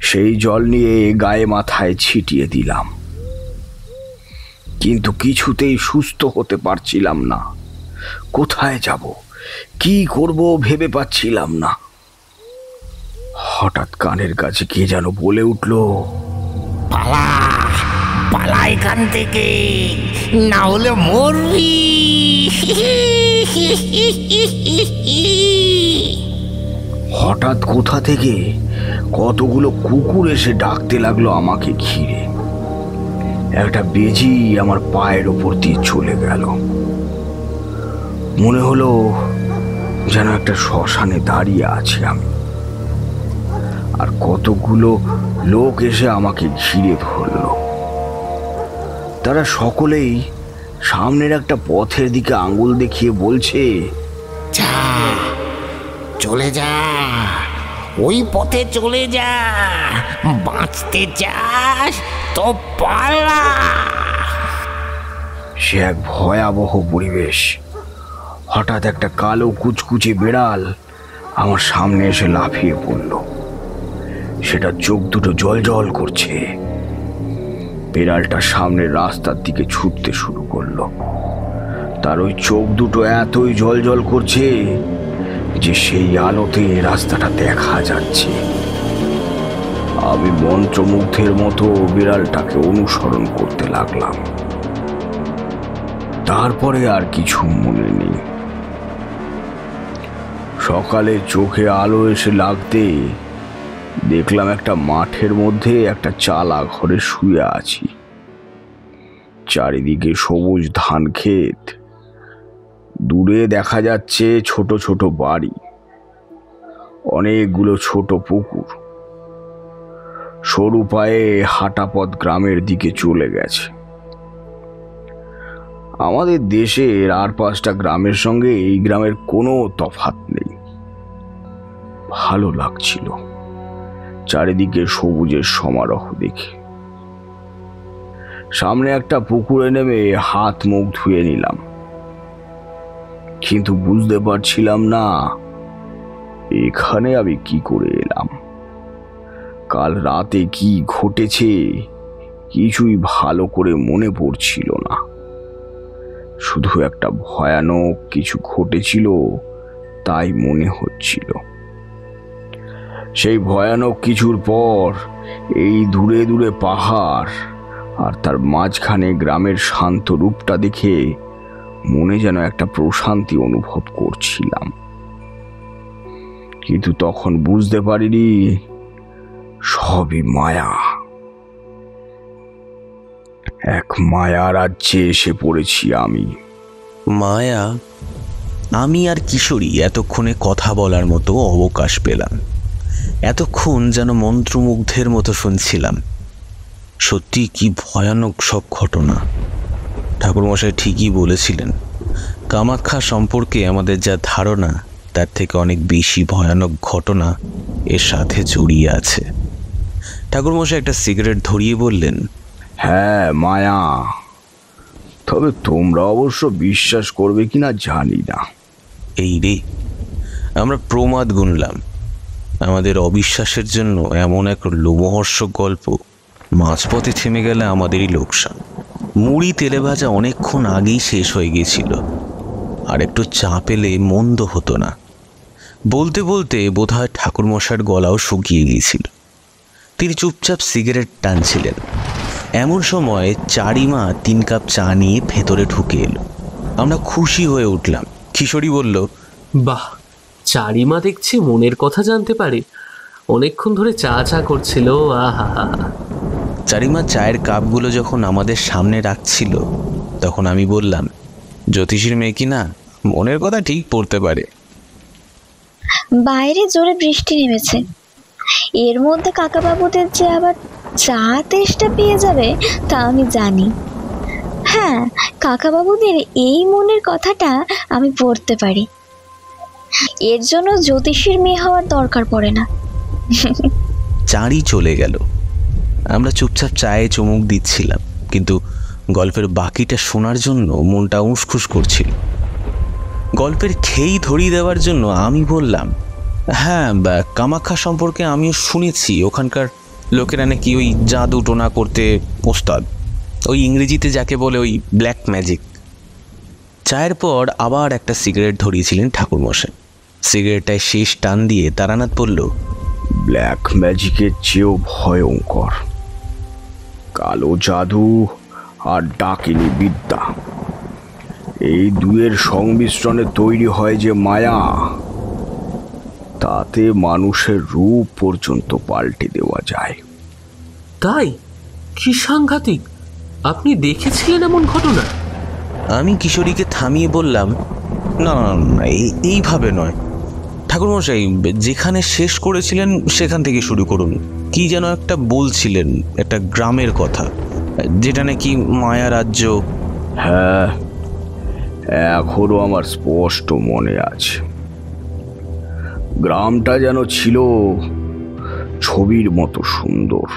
Speaker 2: সেই জল নিয়ে গায়ে মাথায় ছিটিয়ে দিলাম, কিন্তু কিছুতেই সুস্থ হতে পারছিলাম না। কোথায় যাব, কি করব ভেবে পাচ্ছিলাম না। হঠাৎ কানের কাছে কে যেন বলে উঠল,
Speaker 8: পালা পালা এখান থেকে, না হলে মরবি।
Speaker 2: হঠাৎ কোথা থেকে কতগুলো কুকুর এসে ডাকতে লাগলো আমাকে ঘিরে। একটা বেজি আমার পায়ের ওপর দিয়ে চলে গেল। মনে হলো যেন একটা শ্মশানে দাঁড়িয়ে আছি আমি, আর কতগুলো লোক এসে আমাকে ঘিরে ধরল। তারা সকলেই সামনের একটা পথের দিকে আঙ্গুল দেখিয়ে বলছে,
Speaker 8: যা, চলে যা, ওই পথে চলে যা, বাঁচতে চাস তো পালা।
Speaker 2: সে এক ভয়াবহ পরিবেশ। হঠাৎ একটা কালো কুচকুচে বিড়াল আমার সামনে এসে লাফিয়ে পড়ল। সেটা চোখ দুটো জল করছে। বিড়ালটা সামনের রাস্তার দিকে ছুটতে শুরু করলো। তার ওই চোখ দুটো এতই জল করছে যে সেই আলোতে রাস্তাটা দেখা যাচ্ছে। আমি মন্ত্রমুগ্ধের মতো বিড়ালটাকে অনুসরণ করতে লাগলাম। তারপরে আর কিছু মনে নেই। সকালে চোখে আলো এসে লাগতে দেখলাম একটা মাঠের মধ্যে একটা চালা ঘরে শুয়ে আছি। চারিদিকে সবুজ ধান ক্ষেত, দূরে দেখা যাচ্ছে ছোট ছোট বাড়ি, অনেকগুলো ছোট পুকুর। সরু পায়ে হাঁটা পথ গ্রামের দিকে চলে গেছে। আমাদের দেশের আর 5টা গ্রামের সঙ্গে এই গ্রামের কোনো তফাৎ নেই। ভালো লাগছিল চারিদিকে সবুজের সমারোহ দেখে। সামনে একটা পুকুরে নেমে হাত মুখ ধুয়ে নিলাম, কিন্তু বুঝতে পারছিলাম না এখানে আমি কি করে এলাম। কাল রাতে কি ঘটেছে কিছুই ভালো করে মনে পড়ছিল না। শুধু একটা ভয়ানক কিছু ঘটেছিল তাই মনে হচ্ছিল। সেই ভয়ানক কিছুর পর এই দূরে দূরে পাহাড় আর তার মাঝখানে গ্রামের শান্ত রূপটা দেখে মনে যেন একটা প্রশান্তি অনুভব করছিলাম। কিন্তু তখন বুঝতে পারিনি সবই মায়া। এক মায়া রাজ্যে এসে পড়েছি আমি।
Speaker 3: মায়া। আমি আর কিশোরী এতক্ষণে কথা বলার মতো অবকাশ পেলাম। এতক্ষণ যেন মন্ত্রমুগ্ধের মতো শুনছিলাম। সত্যি কি ভয়ানক সব ঘটনা। ঠাকুরমশাই ঠিকই বলেছিলেন, কামাখ্যা সম্পর্কে আমাদের যা ধারণা তার থেকে অনেক বেশি ভয়ানক ঘটনা এর সাথে জড়িয়ে আছে। ঠাকুরমশাই একটা সিগারেট ধরিয়ে বললেন,
Speaker 2: হ্যাঁ মায়া, তবে তোমরা অবশ্য বিশ্বাস করবে কিনা জানি না।
Speaker 3: এই রে, আমরা প্রমাদ গুনলাম। আমাদের অবিশ্বাসের জন্য এমন এক লোমহর্ষক গল্প মাঝপথে থেমে গেলে আমাদেরই লোকসান। মুড়ি তেলে ভাজা অনেকক্ষণ আগেই শেষ হয়ে গিয়েছিল, আর একটু চা পেলে মন্দ হতো না। বলতে বলতে বোধহয় ঠাকুরমশাইয়ের গলাও শুকিয়ে গিয়েছিল। তিনি চুপচাপ সিগারেট টানছিলেন। এমন সময় চারিমা 3 কাপ চা নিয়ে ভেতরে ঢুকে এলো। আমরা খুশি হয়ে উঠলাম। কিশোরী বলল,
Speaker 4: বাহ, চারিমা দেখছি মনের কথা জানতে পারে। অনেকক্ষণ ধরে চা চা করছিল। আহা হা।
Speaker 3: চারিমা চায়ের কাপগুলো যখন আমাদের সামনে রাখছিল তখন আমি বললাম, জ্যোতিষীর মেয়ে কি না, মনের কথা ঠিক পড়তে পারে।
Speaker 5: বাইরে জোরে বৃষ্টি নেমেছে, এর মধ্যে কাকাবাবুদের যে আবার চা তেষ্টা পেয়ে যাবে তা আমি জানি। হ্যাঁ, কাকাবাবুদের এই মনের কথাটা আমি পড়তে পারি। এর জন্য জ্যোতিষীর মেয়ে হওয়ার দরকার পড়ে না।
Speaker 3: চাঁড়ি চলে গেল। আমরা চুপচাপ চায়ে চুমুক দিচ্ছিলাম, কিন্তু গল্পের বাকিটা শোনার জন্য মনটা উসখুস করছিল। গল্পের খেই ধরিয়ে দেওয়ার জন্য আমি বললাম, হ্যাঁ, কামাখ্যা সম্পর্কে আমিও শুনেছি। ওখানকার লোকেরা নাকি ওই জাদু টোনা করতে ওস্তাদ, ওই ইংরেজিতে যাকে বলে ওই ব্ল্যাক ম্যাজিক। চায়ের পর আবার একটা সিগারেট ধরিয়েছিলেন ঠাকুরমশাই। সিগারেটটায় শেষ টান দিয়ে তারানাথ বলল,
Speaker 2: ব্ল্যাক ম্যাজিকের চেয়েও ভয়ঙ্কর কালো জাদু আর ডাকিনী বিদ্যা, এই দুয়ের সংমিশ্রণে তৈরি হয় যে মায়া, তাতে মানুষের রূপ পর্যন্ত পাল্টে দেওয়া যায়।
Speaker 4: তাই? কি সাংঘাতিক! আপনি দেখেছিলেন এমন ঘটনা?
Speaker 3: আমি কিশোরীকে থামিয়ে বললাম, না না না, এইভাবে নয় ঠাকুরমশাই, যেখানে শেষ করেছিলেন সেখান থেকে শুরু করুন। কি যেন একটা বলছিলেন, একটা গ্রামের কথা, যেটা নাকি মায়া রাজ্য।
Speaker 2: হ্যাঁ, এখনো আমার স্পষ্ট মনে আছে। গ্রামটা যেন ছিল ছবির মতো সুন্দর।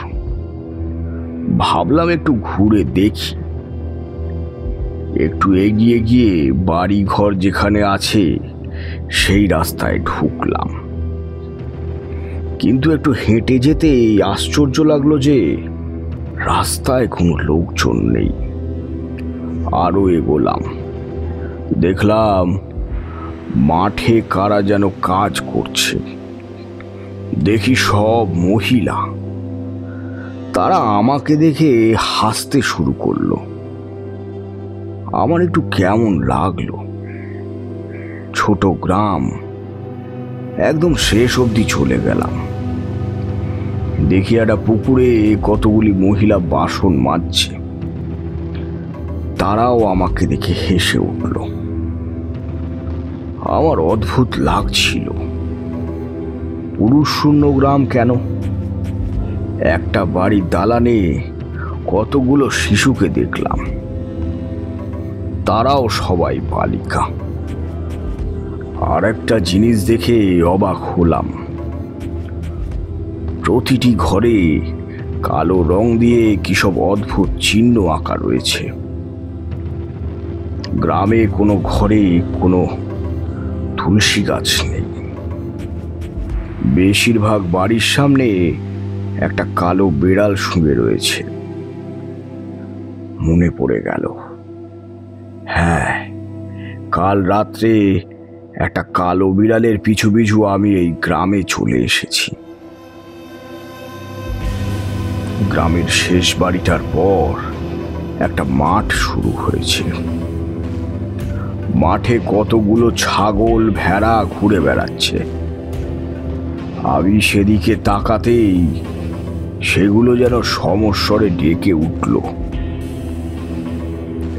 Speaker 2: ভাবলাম একটু ঘুরে দেখি। একটু এগিয়ে গিয়ে বাড়ি ঘর যেখানে আছে সেই রাস্তায় ঢুকলাম, কিন্তু একটু হেঁটে যেতে আশ্চর্য লাগলো যে রাস্তায় কোনো লোকজন নেই। আরো এগোলাম, দেখলাম মাঠে কারা যেন কাজ করছে। দেখি সব মহিলা। তারা আমাকে দেখে হাসতে শুরু করলো। আমার একটু কেমন লাগলো। ছোট গ্রাম, একদম শেষ অবধি চলে গেলাম। দেখি একটা পুকুরে কতগুলি মহিলা বাসন মাজছে। তারাও আমাকে দেখে হেসে উঠল। আমার অদ্ভুত লাগছিল। পুরুষ শূন্য গ্রাম কেন? একটা বাড়ির দালানে কতগুলো শিশুকে দেখলাম। তারাও সবাই বালিকা। আর একটা জিনিস দেখে অবাক হলাম। প্রতিটি ঘরে কালো রং দিয়ে কি সব অদ্ভুত চিহ্ন আঁকা রয়েছে। গ্রামে কোনো ঘরে কোনো তুলসী গাছ নেই। বেশিরভাগ বাড়ির সামনে একটা কালো বিড়াল শুয়ে রয়েছে। মনে পড়ে গেল, হ্যাঁ, কাল রাত্রে একটা কালো বিড়ালের পিছু পিছু আমি এই গ্রামে চলে এসেছি। গ্রামের শেষ বাড়িটার পর একটা মাঠ শুরু হয়েছে। মাঠে কতগুলো ছাগল ভেড়া ঘুরে বেড়াচ্ছে। আমি সেদিকে তাকাতেই সেগুলো যেন সমস্বরে ডেকে উঠল।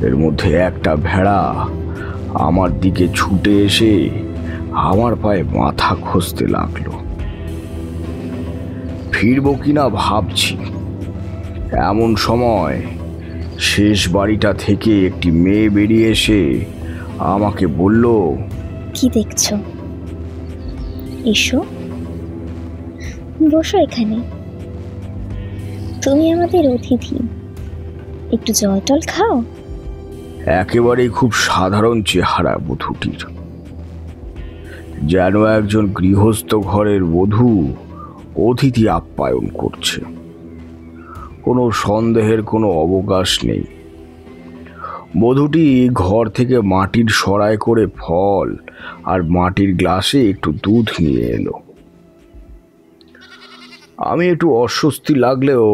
Speaker 2: এর মধ্যে একটা ভেড়া আমার দিকে ছুটে এসে আমার পায়ে মাথা ঘষতে লাগলো। ফিরবো কিনা ভাবছি, এমন সময় শেষ বাড়িটা থেকে একটি মেয়ে বেরিয়ে এসে আমাকে বলল,
Speaker 5: কি দেখছো? এসো, বসো এখানে। তুমি আমাদের অতিথি, একটু জল টল খাও।
Speaker 2: একেবারেই খুব সাধারণ চেহারা বধূটির, যেন একজন গৃহস্থ ঘরের বধূ অতিথি আপ্যায়ন করছে। কোনো সন্দেহের কোনো অবকাশ নেই। বধূটি ঘর থেকে মাটির সরায় করে ফল আর মাটির গ্লাসে একটু দুধ নিয়ে এলো। আমি একটু অস্বস্তি লাগলেও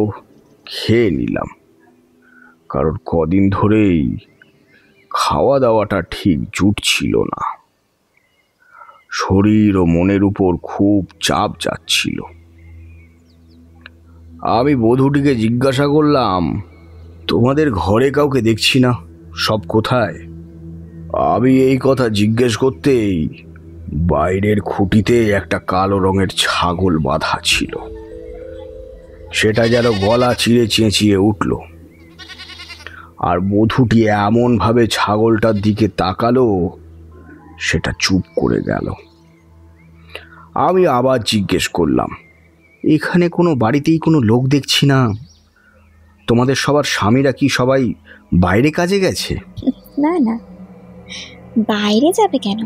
Speaker 2: খেয়ে নিলাম, কারণ কদিন ধরেই খাওয়া দাওয়াটা ঠিক জুটছিল না। শরীর ও মনের উপর খুব চাপ যাচ্ছিল। আমি বধূটিকে জিজ্ঞাসা করলাম, তোমাদের ঘরে কাউকে দেখছি না, সব কোথায়? আমি এই কথা জিজ্ঞেস করতেই বাইরের খুঁটিতে একটা কালো রঙের ছাগল বাঁধা ছিল। সেটা যেন গলা চিরে চেঁচিয়ে উঠল। আর বধূটি এমনভাবে ছাগলটার দিকে তাকালো, সেটা চুপ করে গেল। আমি আবার জিজ্ঞেস করলাম, এখানে কোনো বাড়িতেই কোনো লোক দেখছি না, তোমাদের সবার স্বামীরা কি সবাই বাইরে কাজে গেছে?
Speaker 5: না না, বাইরে যাবে কেন,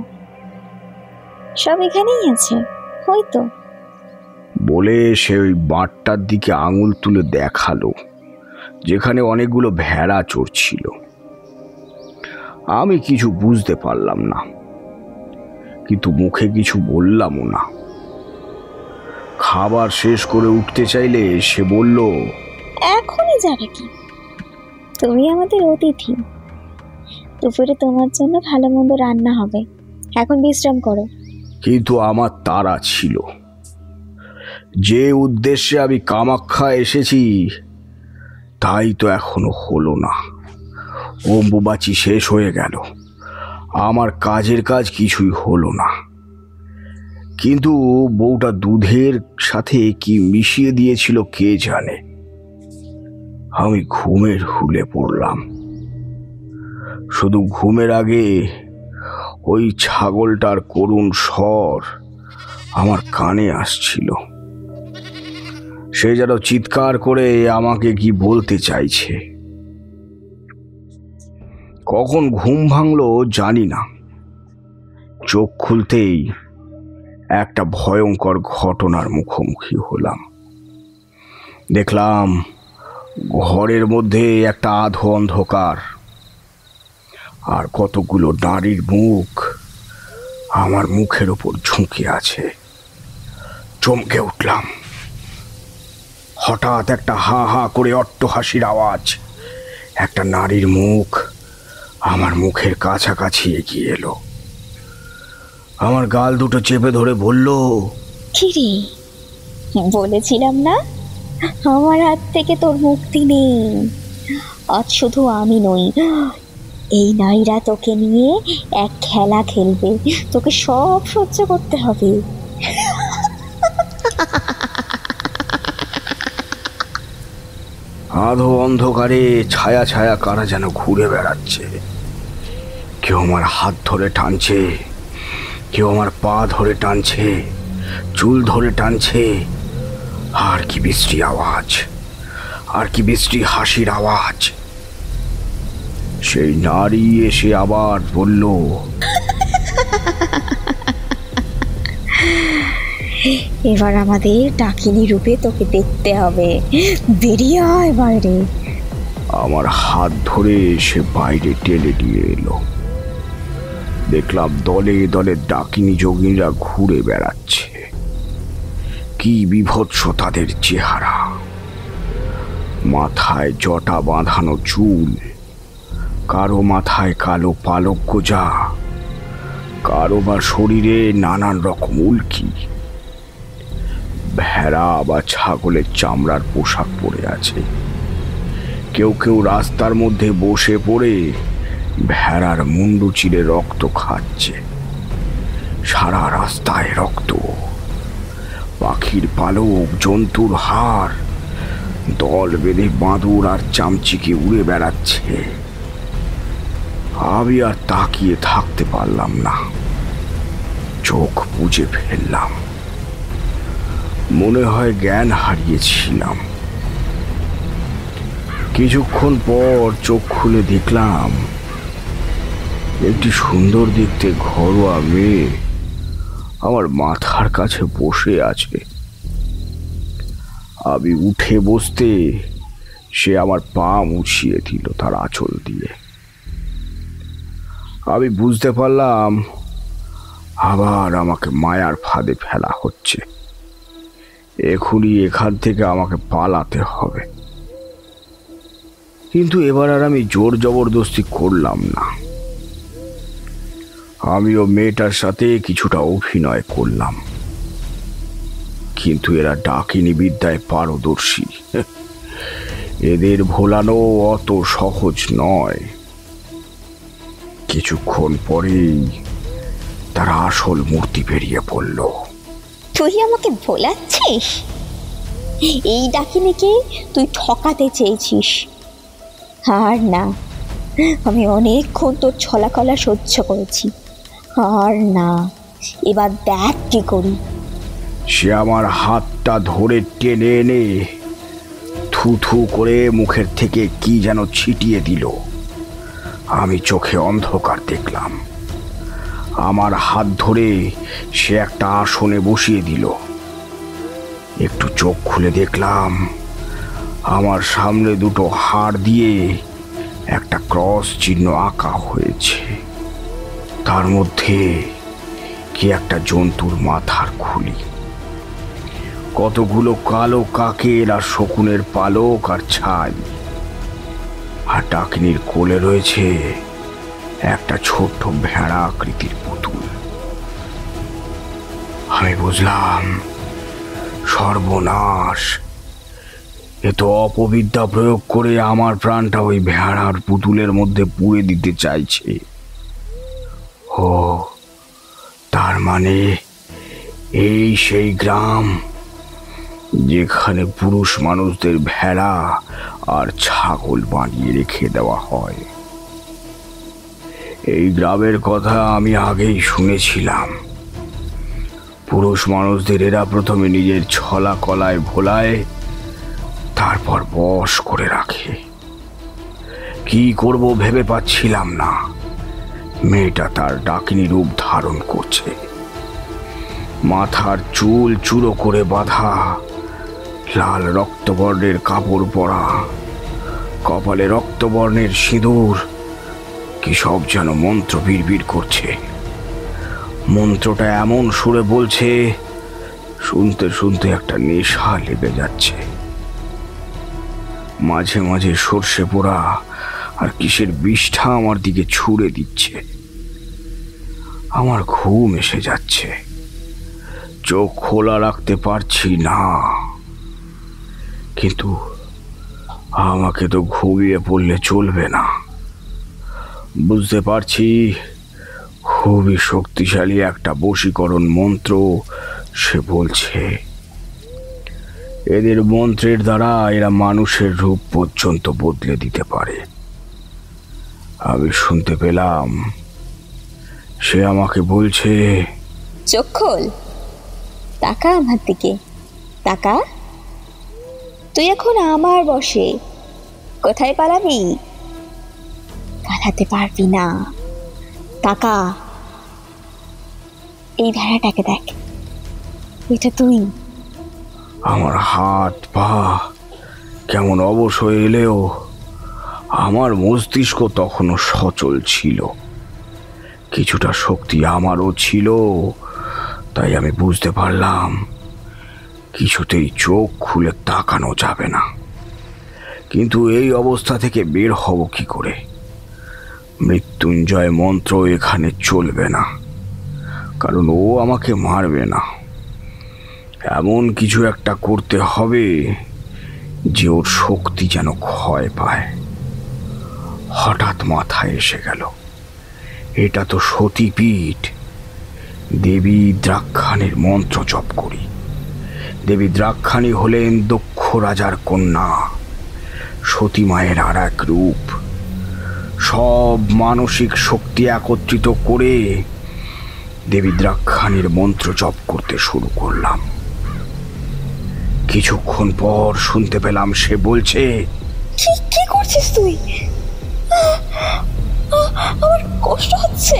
Speaker 5: সব এখানেই আছে হয়তো।
Speaker 2: বলে সে ওই বাঁটটার দিকে আঙুল তুলে দেখালো, যেখানে অনেকগুলো ভেড়া চড়ছিল। আমি কিছু বুঝতে পারলাম না, কিন্তু মুখে কিছু বললামও না। খাবার শেষ করে উঠতে চাইলে সে বলল,
Speaker 5: এখনই যাবে কি? তুমি আমাদের অতিথি, দুপুরে তোমার জন্য ভালো মন্দ রান্না হবে, এখন বিশ্রাম করো।
Speaker 2: কিন্তু আমার তাড়া ছিল। যে উদ্দেশ্যে আমি কামাখ্যা এসেছি তাই তো এখনো হলো না। অম্বুবাচী শেষ হয়ে গেল, আমার কাজের কাজ কিছুই হলো না, কিন্তু বউটা দুধের সাথে কি মিশিয়ে দিয়েছিল কে জানে। আমি ঘুমের হুলে পড়লাম। শুধু ঘুমের আগে ওই ছাগলটার করুণ স্বর আমার কানে আসছিল। সে যেন চিৎকার করে আমাকে কি বলতে চাইছে। কখন ঘুম ভাঙলো জানি না। চোখ খুলতেই একটা ভয়ঙ্কর ঘটনার মুখোমুখি হলাম। দেখলাম ঘরের মধ্যে একটা আধো অন্ধকার, আর কতগুলো নারীর মুখ আমার মুখের ওপর ঝুঁকে আছে। চমকে উঠলাম। হঠাৎ একটা হা হা করে অট্টহাসির আওয়াজ। একটা নারীর মুখ আমার মুখের কাছাকাছি এগিয়ে এলো। আমার গাল দুটো চেপে ধরে বলল,
Speaker 5: কিরে, বলেছিলাম না আমার হাত থেকে তোর মুক্তি নেই। আজ শুধু আমি নই, এই নারীরা তোকে নিয়ে এক খেলা খেলবে। তোকে সব সহ্য করতে হবে।
Speaker 2: আধো অন্ধকারে ছায়া ছায়া কারা যেন ঘুরে বেড়াচ্ছে। কেউ আমার হাত ধরে টানছে, কেউ আমার পা ধরে টানছে, চুল ধরে টানছে। আর কি বৃষ্টি আওয়াজ, আর কি বৃষ্টি হাসির আওয়াজ। সেই নারী এসে আবার বলল,
Speaker 5: এবার আমাদের ডাকিনী রূপে তোকে দেখতে হবে। বেরিয়ে আয় বাইরে।
Speaker 2: আমার হাত ধরে সে বাইরে টেনে নিয়ে এলো। দেখলাম দলে দলে ডাকিনী যোগিনীরা ঘুরে বেড়াচ্ছে। কি বিভৎস তাদের চেহারা। মাথায় জটা বাঁধানো চুল, কারো মাথায় কালো পালক গোজা, কারো বা শরীরে নানান রকম উল্কি। ভেড়া বা ছাগলের চামড়ার পোশাক পরে আছে। কেউ কেউ রাস্তার মধ্যে বসে পড়ে ভেড়ার মুন্ডু চিরে রক্ত খাচ্ছে। সারা রাস্তায় রক্ত, পাখির পালক, জন্তুর হাড়, দল বেঁধে বাঁদর আর চামচিকে উড়ে বেড়াচ্ছে। আমি আর তাকিয়ে থাকতে পারলাম না, চোখ বুজে ফেললাম। মনে হয় জ্ঞান হারিয়েছিলাম। কিছুক্ষণ পর চোখ খুলে দেখলাম একটি সুন্দর দেখতে ঘরোয়া মেয়ে আমার মাথার কাছে বসে আছে। আমি উঠে বসতে সে আমার পা মুছিয়ে দিল তার আঁচল দিয়ে। আমি বুঝতে পারলাম আবার আমাকে মায়ার ফাঁদে ফেলা হচ্ছে। এখনই এখান থেকে আমাকে পালাতে হবে। কিন্তু এবার আর আমি জোর জবরদস্তি করলাম না। আমিও মেয়েটার সাথে কিছুটা অভিনয় করলাম। কিন্তু এরা ডাকিনী বিদ্যায় পারদর্শী। এদের ভোলানো অত সহজ নয়। কিছুক্ষণ পরেই তারা আসল মূর্তি বেরিয়ে পড়ল।
Speaker 5: তুই আমাকে ভোলাচ্ছিস? এই ডাকিনীকে তুই ঠকাতে চেয়েছিস। আর না, আমি অনেকক্ষণ তোর ছলাকলা সহ্য করেছি। আর না, এবার দেখ কি করি।
Speaker 2: সে আমার হাতটা ধরে টেনে এনে থু থু করে মুখের থেকে কি যেন ছিটিয়ে দিল। আমি চোখে অন্ধকার দেখলাম। আমার হাত ধরে সে একটা আসনে বসিয়ে দিল। একটু চোখ খুলে দেখলাম আমার সামনে দুটো হাড় দিয়ে একটা ক্রস চিহ্ন আঁকা হয়েছে। তার মধ্যে কি একটা জন্তুর মাথার খুলি, কতগুলো কালো কাকের আর শকুনের পালক আর ছাই। আর ডাকিনীর কোলে রয়েছে একটা ছোট্ট ভেড়া আকৃতির পুতুল। আমি বুঝলাম সর্বনাশ। এ তো অপবিদ্যা প্রয়োগ করে আমার প্রাণটা ওই ভেড়ার পুতুলের মধ্যে পুড়ে দিতে চাইছে। ও তার মানে এই সেই গ্রাম যেখানে পুরুষ মানুষদের ভেড়া আর ছাগল বানিয়ে রেখে দেওয়া হয়। এই গ্রামের কথা আমি আগেই শুনেছিলাম। পুরুষ মানুষদের এরা প্রথমে নিজের ছলা কলায় ভোলায়, তারপর বশ করে রাখে। কি করব ভেবে পাচ্ছিলাম না। মেয়েটা তার ডাকিনী রূপ ধারণ করছে, মাথার চুল চূড়ো করে বাঁধা, লাল রক্তবর্ণের কাপড় পরা, কপালে রক্তবর্ণের সিঁদুর, কি সব যেন মন্ত্র বিড়বিড় করছে। মন্ত্রটা এমন সুরে বলছে, শুনতে শুনতে একটা নেশা লেগে যাচ্ছে। মাঝে মাঝে সর্ষে পোড়া আর কিসের বিষ্ঠা আমার দিকে ছুঁড়ে দিচ্ছে। আমার ঘুম এসে যাচ্ছে, চোখ খোলা রাখতে পারছি না। কিন্তু আমাকে তো ঘুমিয়ে পড়লে চলবে না। বুঝতে পারছি খুবই শক্তিশালী একটা বশীকরণ মন্ত্র সে বলছে। এদের মন্ত্রের দ্বারা এরা মানুষের রূপ পর্যন্ত বদলে দিতে পারে। আমি শুনতে পেলাম সে আমাকে বলছে,
Speaker 5: চোখ খোল, তাকা আমার দিকে, তাকা। তুই এখন আমার বশে, কোথায় পালাবি? পালাতে পারবি না, তাকা। এই ভেড়াটাকে দেখ, এটা তুই।
Speaker 2: আমার হাত পা কেমন অবশ হয়ে এলেও আমার মস্তিষ্ক তখনও সচল ছিল। কিছুটা শক্তি আমারও ছিল, তাই আমি বুঝতে পারলাম কিছুতেই চোখ খুলে তাকানো যাবে না। কিন্তু এই অবস্থা থেকে বের হব কি করে? মৃত্যুঞ্জয় মন্ত্র এখানে চলবে না, কারণ ও আমাকে মারবে না। এমন কিছু একটা করতে হবে যে ওর শক্তি যেন ক্ষয় পায়। হঠাৎ মাথায় এসে গেল, এটা তো সতীপীঠ। দেবী দ্রাক্ষাণীর মন্ত্র জপ করি। দেবী দ্রাক্ষাণী হলেন দক্ষ রাজার কন্যা, সতী মায়ের আর এক রূপ। সব মানসিক শক্তি একত্রিত করে দেবী দ্রাক্ষাণীর মন্ত্র জপ করতে শুরু করলাম। কিছুক্ষণ পর শুনতে পেলাম সে বলছে,
Speaker 5: কি করছিস তুই? আমার কষ্ট হচ্ছে,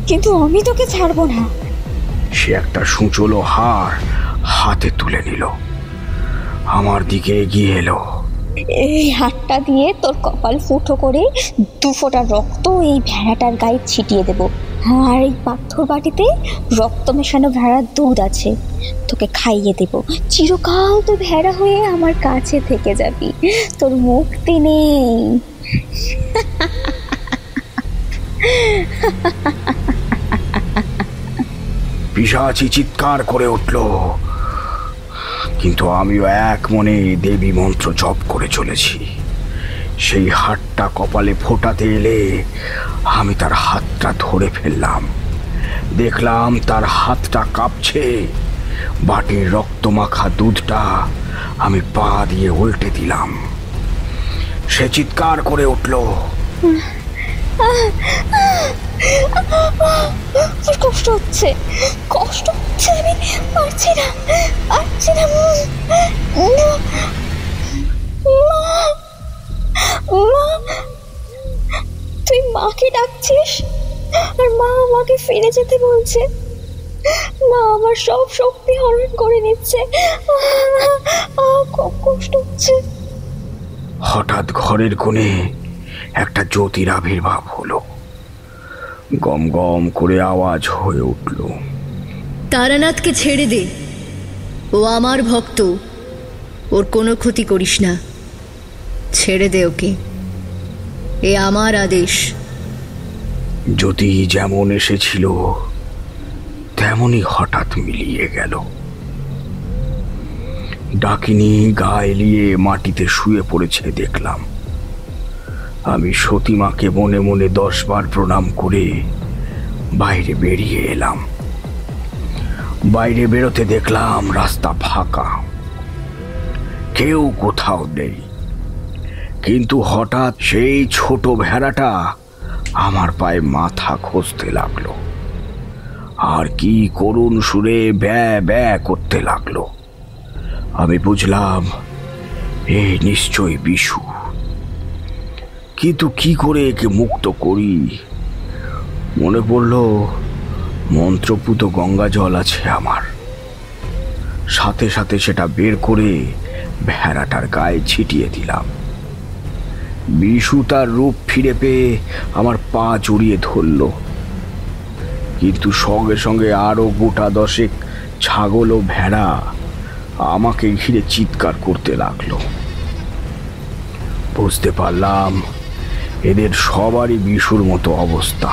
Speaker 5: কিন্তু আমি তোকে ছাড়বো না।
Speaker 2: সে একটা সূচলো হার হাতে তুলে নিল, আমার দিকে এগিয়ে এলো।
Speaker 5: এই হাতটা দিয়ে তোর কপাল ফুটো করে 2 ফোঁটা রক্ত এই ভেড়াটার গায়ে ছিটিয়ে দেব। আর এই পাথর বাটিতে রক্ত মেশানো ভেড়ার দুধ আছে, তোকে খাইয়ে দেব। চিরকাল তো ভেড়া হয়ে আমার কাছে থেকে যাবি, তোর মুক্তি নেই।
Speaker 2: পিশাচি চিৎকার করে উঠল, কিন্তু আমিও এক মনে দেবী মন্ত্র জপ করে চলেছি। সেই হাতটা কপালে ফোটাতে এলে আমি তার হাতটা ধরে ফেললাম। দেখলাম তার হাতটা কাঁপছে। বাটির রক্তমাখা দুধটা আমি পা দিয়ে উল্টে দিলাম। সে চিৎকার করে উঠল,
Speaker 5: কষ্ট হচ্ছে, আমি পারছি না। তুই মাকে ডাকছিস আর মা আমাকে ফিরে যেতে বলছে। মা আমার সব শক্তি হরণ করে নিচ্ছে, খুব কষ্ট হচ্ছে।
Speaker 2: হঠাৎ ঘরের কোণে একটা জ্যোতির আবির্ভাব হলো। গম গম করে আওয়াজ হয়ে উঠল,
Speaker 9: তারানাথকে ছেড়ে দে, ও আমার ভক্ত, ওর কোনো ক্ষতি করিস না, ছেড়ে দে ওকে, এ আমার আদেশ।
Speaker 2: জ্যোতি যেমন এসেছিল তেমনই হঠাৎ মিলিয়ে গেল। ডাকিনী গা এলিয়ে মাটিতে শুয়ে পড়েছে দেখলাম, আমি সতীমাকে মনে মনে 10 বার প্রণাম করে বাইরে বেরিয়ে এলাম। বাইরে বেরোতে দেখলাম রাস্তা ফাঁকা, কেউ কোথাও নেই। কিন্তু হঠাৎ সেই ছোট ভেড়াটা আমার পায়ে মাথা ঘষতে লাগলো, আর কি করুণ সুরে ব্যা ব্যা করতে লাগলো। আমি বুঝলাম এই নিশ্চয়ই বিশু, কিন্তু কি করে একে মুক্ত করি? মনে পড়ল মন্ত্রপুত গঙ্গা জল আছে আমার। সাথে সাথে সেটা বের করে ভেড়াটার গায়ে ছিটিয়ে দিলাম। বিশু তার রূপ ফিরে পেয়ে আমার পা জড়িয়ে ধরল, কিন্তু সঙ্গে সঙ্গে আরো গোটা 10 ছাগল ও ভেড়া আমাকে ঘিরে চিৎকার করতে লাগলো। বুঝতে পারলাম এদের সবারই বিশুর মতো অবস্থা।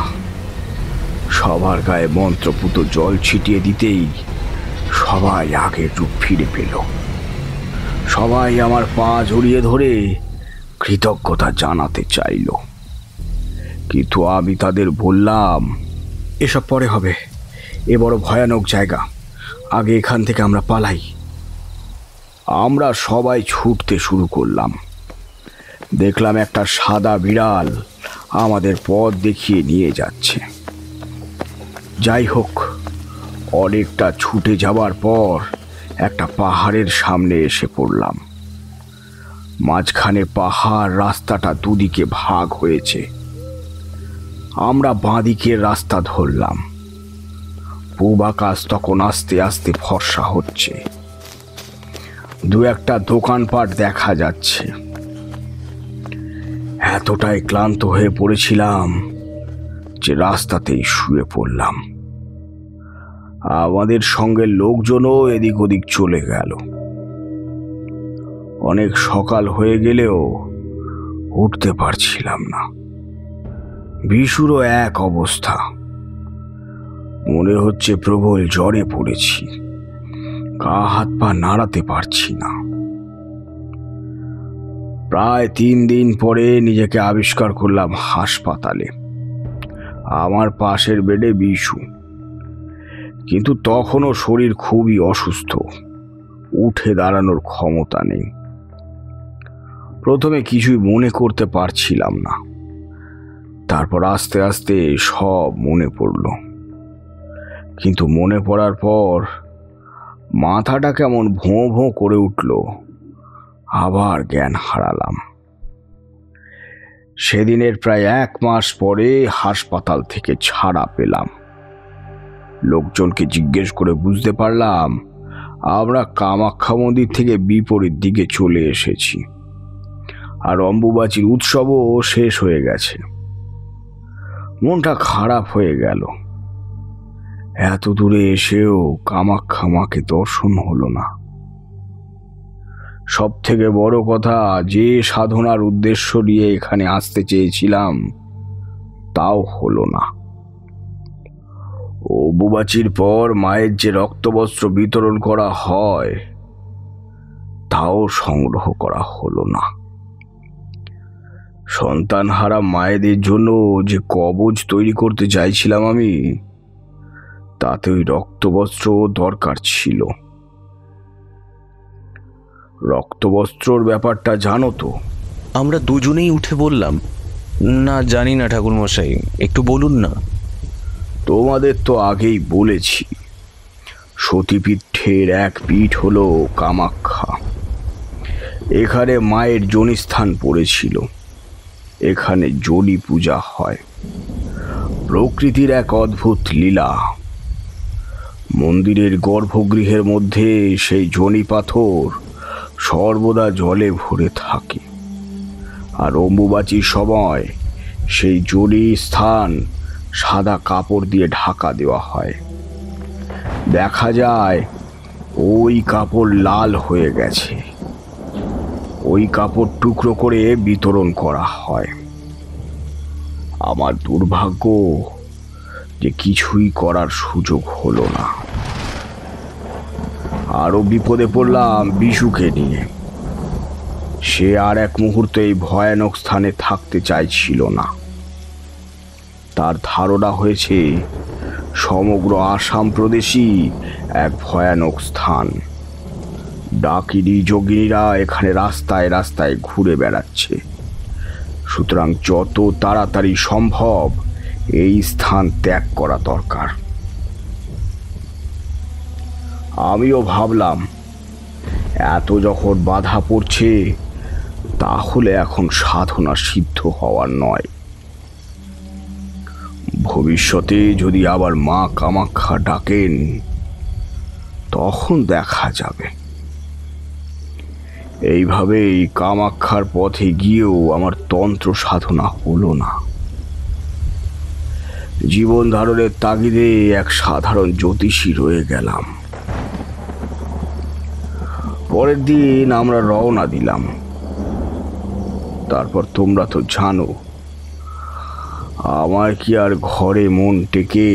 Speaker 2: সবার গায়ে মন্ত্রপুত জল ছিটিয়ে দিতেই সবাই আগের রূপ ফিরে পেল। সবাই আমার পা জড়িয়ে ধরে কৃতজ্ঞতা জানাতে চাইল, কিন্তু আমি তাদের বললাম, এসব পরে হবে, এ বড় ভয়ানক জায়গা, আগে এখান থেকে আমরা পালাই। আমরা সবাই ছুটতে শুরু করলাম। দেখলাম একটা সাদা বিড়াল আমাদের পথ দেখিয়ে নিয়ে যাচ্ছে। যাই হোক, অনেকটা ছুটে যাবার পর একটা পাহাড়ের সামনে এসে পড়লাম। মাঝখানে পাহাড়, রাস্তাটা দুদিকে ভাগ হয়েছে। আমরা বাঁদিকের রাস্তা ধরলাম। পূব আকাশ তখন আস্তে আস্তে ফর্সা হচ্ছে, 2-একটা দোকানপাট দেখা যাচ্ছে। এতটাই ক্লান্ত হয়ে পড়েছিলাম যে রাস্তাতেই শুয়ে পড়লাম। আমাদের সঙ্গে লোকজনও এদিক ওদিক চলে গেল। অনেক সকাল হয়ে গেলেও উঠতে পারছিলাম না। বিশুরও এক অবস্থা, মনে হচ্ছে প্রবল জ্বরে পড়েছি, গা হাত পা নাড়াতে পারছি না। প্রায় 3 দিন পরে নিজেকে আবিষ্কার করলাম হাসপাতালে, আমার পাশের বেডে বিশু। কিন্তু তখনও শরীর খুবই অসুস্থ, উঠে দাঁড়ানোর ক্ষমতা নেই। প্রথমে কিছুই মনে করতে পারছিলাম না, তারপর আস্তে আস্তে সব মনে পড়ল। কিন্তু মনে পড়ার পর মাথাটা কেমন ভোঁ ভোঁ করে উঠল, আবার জ্ঞান হারালাম। সেদিনের প্রায় 1 মাস পরে হাসপাতাল থেকে ছাড়া পেলাম। লোকজনকে জিজ্ঞেস করে বুঝতে পারলাম আমরা কামাখ্যা মন্দির থেকে বিপরীত দিকে চলে এসেছি, আর অম্বুবাচীর উৎসবও শেষ হয়ে গেছে। মনটা খারাপ হয়ে গেল। এত দূরে এসেও কামাখ্যা মাকে দর্শন হলো না। সব থেকে বড় কথা, যে সাধনার উদ্দেশ্য নিয়ে এখানে আসতে চেয়েছিলাম তাও হলো না। অম্বুবাচীর পর মায়ের যে রক্তবস্ত্র বিতরণ করা হয় তাও সংগ্রহ করা হলো না। সন্তানহারা মায়েদের জন্য যে কবচ তৈরি করতে চাইছিলাম আমি, তাতে ওই রক্তবস্ত্র দরকার ছিল। রক্তবস্ত্রর ব্যাপারটা জানো তো?
Speaker 3: আমরা দুজনেই উঠে বললাম, না জানি না ঠাকুরমশাই, একটু বলুন না।
Speaker 2: তোমাদের তো আগেই বলেছি, সতীপীঠের এক পীঠ হলো কামাখ্যা। এখানে মায়ের যোনিস্থান পড়েছিল, এখানে যোনি পূজা হয়। প্রকৃতির এক অদ্ভুত লীলা। মন্দিরের গর্ভগৃহের মধ্যে সেই যোনি পাথর সর্বদা জলে ভরে থাকে, আর অম্বুবাচীর সময় সেই যোনি স্থান সাদা কাপড় দিয়ে ঢাকা দেওয়া হয়। দেখা যায় ওই কাপড় লাল হয়ে গেছে। ওই কাপড় টুকরো করে বিতরণ করা হয়। আমার দুর্ভাগ্য যে কিছুই করার সুযোগ হলো না। আরো বিপদে পড়লাম বিশুকে নিয়ে। সে আর এক মুহূর্তে এই ভয়ানক স্থানে থাকতে চাইছিল না। তার ধারণা হয়েছে সমগ্র আসাম প্রদেশই এক ভয়ানক স্থান। ডাকিনী যোগিনীরা এখানে রাস্তায় রাস্তায় ঘুরে বেড়াচ্ছে। সুতরাং যত তাড়াতাড়ি সম্ভব এই স্থান ত্যাগ করা দরকার। আমিও ভাবলাম, এত যখন বাধা পড়ছে তাহলে এখন সাধনা সিদ্ধ হওয়ার নয়, ভবিষ্যতে যদি আবার মা কামাখ্যা ডাকেন তখন দেখা যাবে। এইভাবেই কামাখ্যার পথে গিয়েও আমার তন্ত্র সাধনা হলো না। জীবন ধারণের তাগিদে এক সাধারণ জ্যোতিষী রয়ে গেলাম। পরের দিন আমরা রওনা দিলাম। তারপর তোমরা তো জানো, আমার কি আর ঘরে মন টেকে,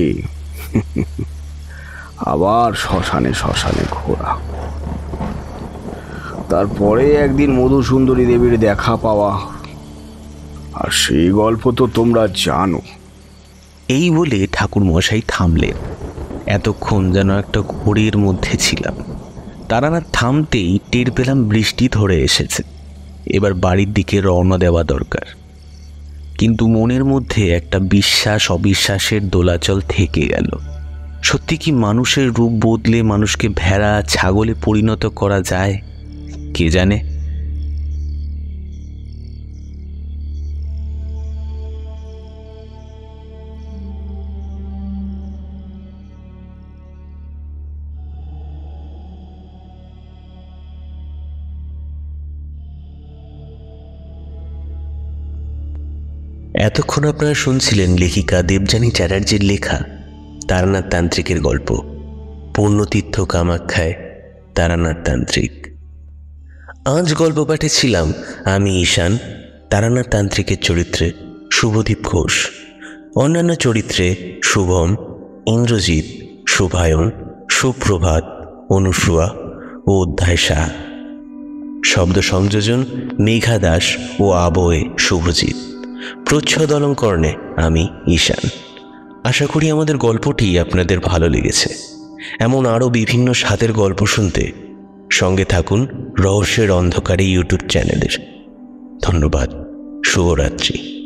Speaker 2: আবার শ্মশানে শ্মশানে ঘোরা। তারপরে একদিন মধুসুন্দরী দেবীর দেখা পাওয়া, আর সেই গল্প তো তোমরা জানো।
Speaker 3: এই বলে ঠাকুর মশাই থামলেন। এতক্ষণ যেন একটা ঘোরের মধ্যে ছিলাম। তারানাথ থামতেই টের পেলাম বৃষ্টি ধরে এসেছে। এবার বাড়ির দিকে রওনা দেওয়া দরকার। কিন্তু মনের মধ্যে একটা বিশ্বাস অবিশ্বাসের দোলাচল থেকে গেল। সত্যি কি মানুষের রূপ বদলে মানুষকে ভেড়া ছাগলে পরিণত করা যায়? কে জানে। এতক্ষণ আপনারা শুনছিলেন লেখিকা দেবযানী চ্যাটার্জির লেখা তারানাথ তান্ত্রিকের গল্প পূর্ণতীর্থ কামাখ্যায় তারানাথ তান্ত্রিক। আজ গল্প পাঠে ছিলাম আমি ঈশান, তারানাথ তান্ত্রিকের চরিত্রে শুভদীপ ঘোষ, অন্যান্য চরিত্রে শুভম, ইন্দ্রজিৎ, শুভায়ন, সুপ্রভাত, অনুসুয়া ও অধ্যায় শাহ। শব্দ সংযোজন মেঘা দাস ও আবহে শুভজিৎ। প্রচ্ছদ অলঙ্করণে আমি ঈশান। আশা করি আমাদের গল্পটি আপনাদের ভালো লেগেছে। এমন আরও বিভিন্ন স্বাদের গল্প শুনতে সঙ্গে থাকুন রহস্যের অন্ধকারে ইউটিউব চ্যানেলের। ধন্যবাদ। শুভরাত্রি।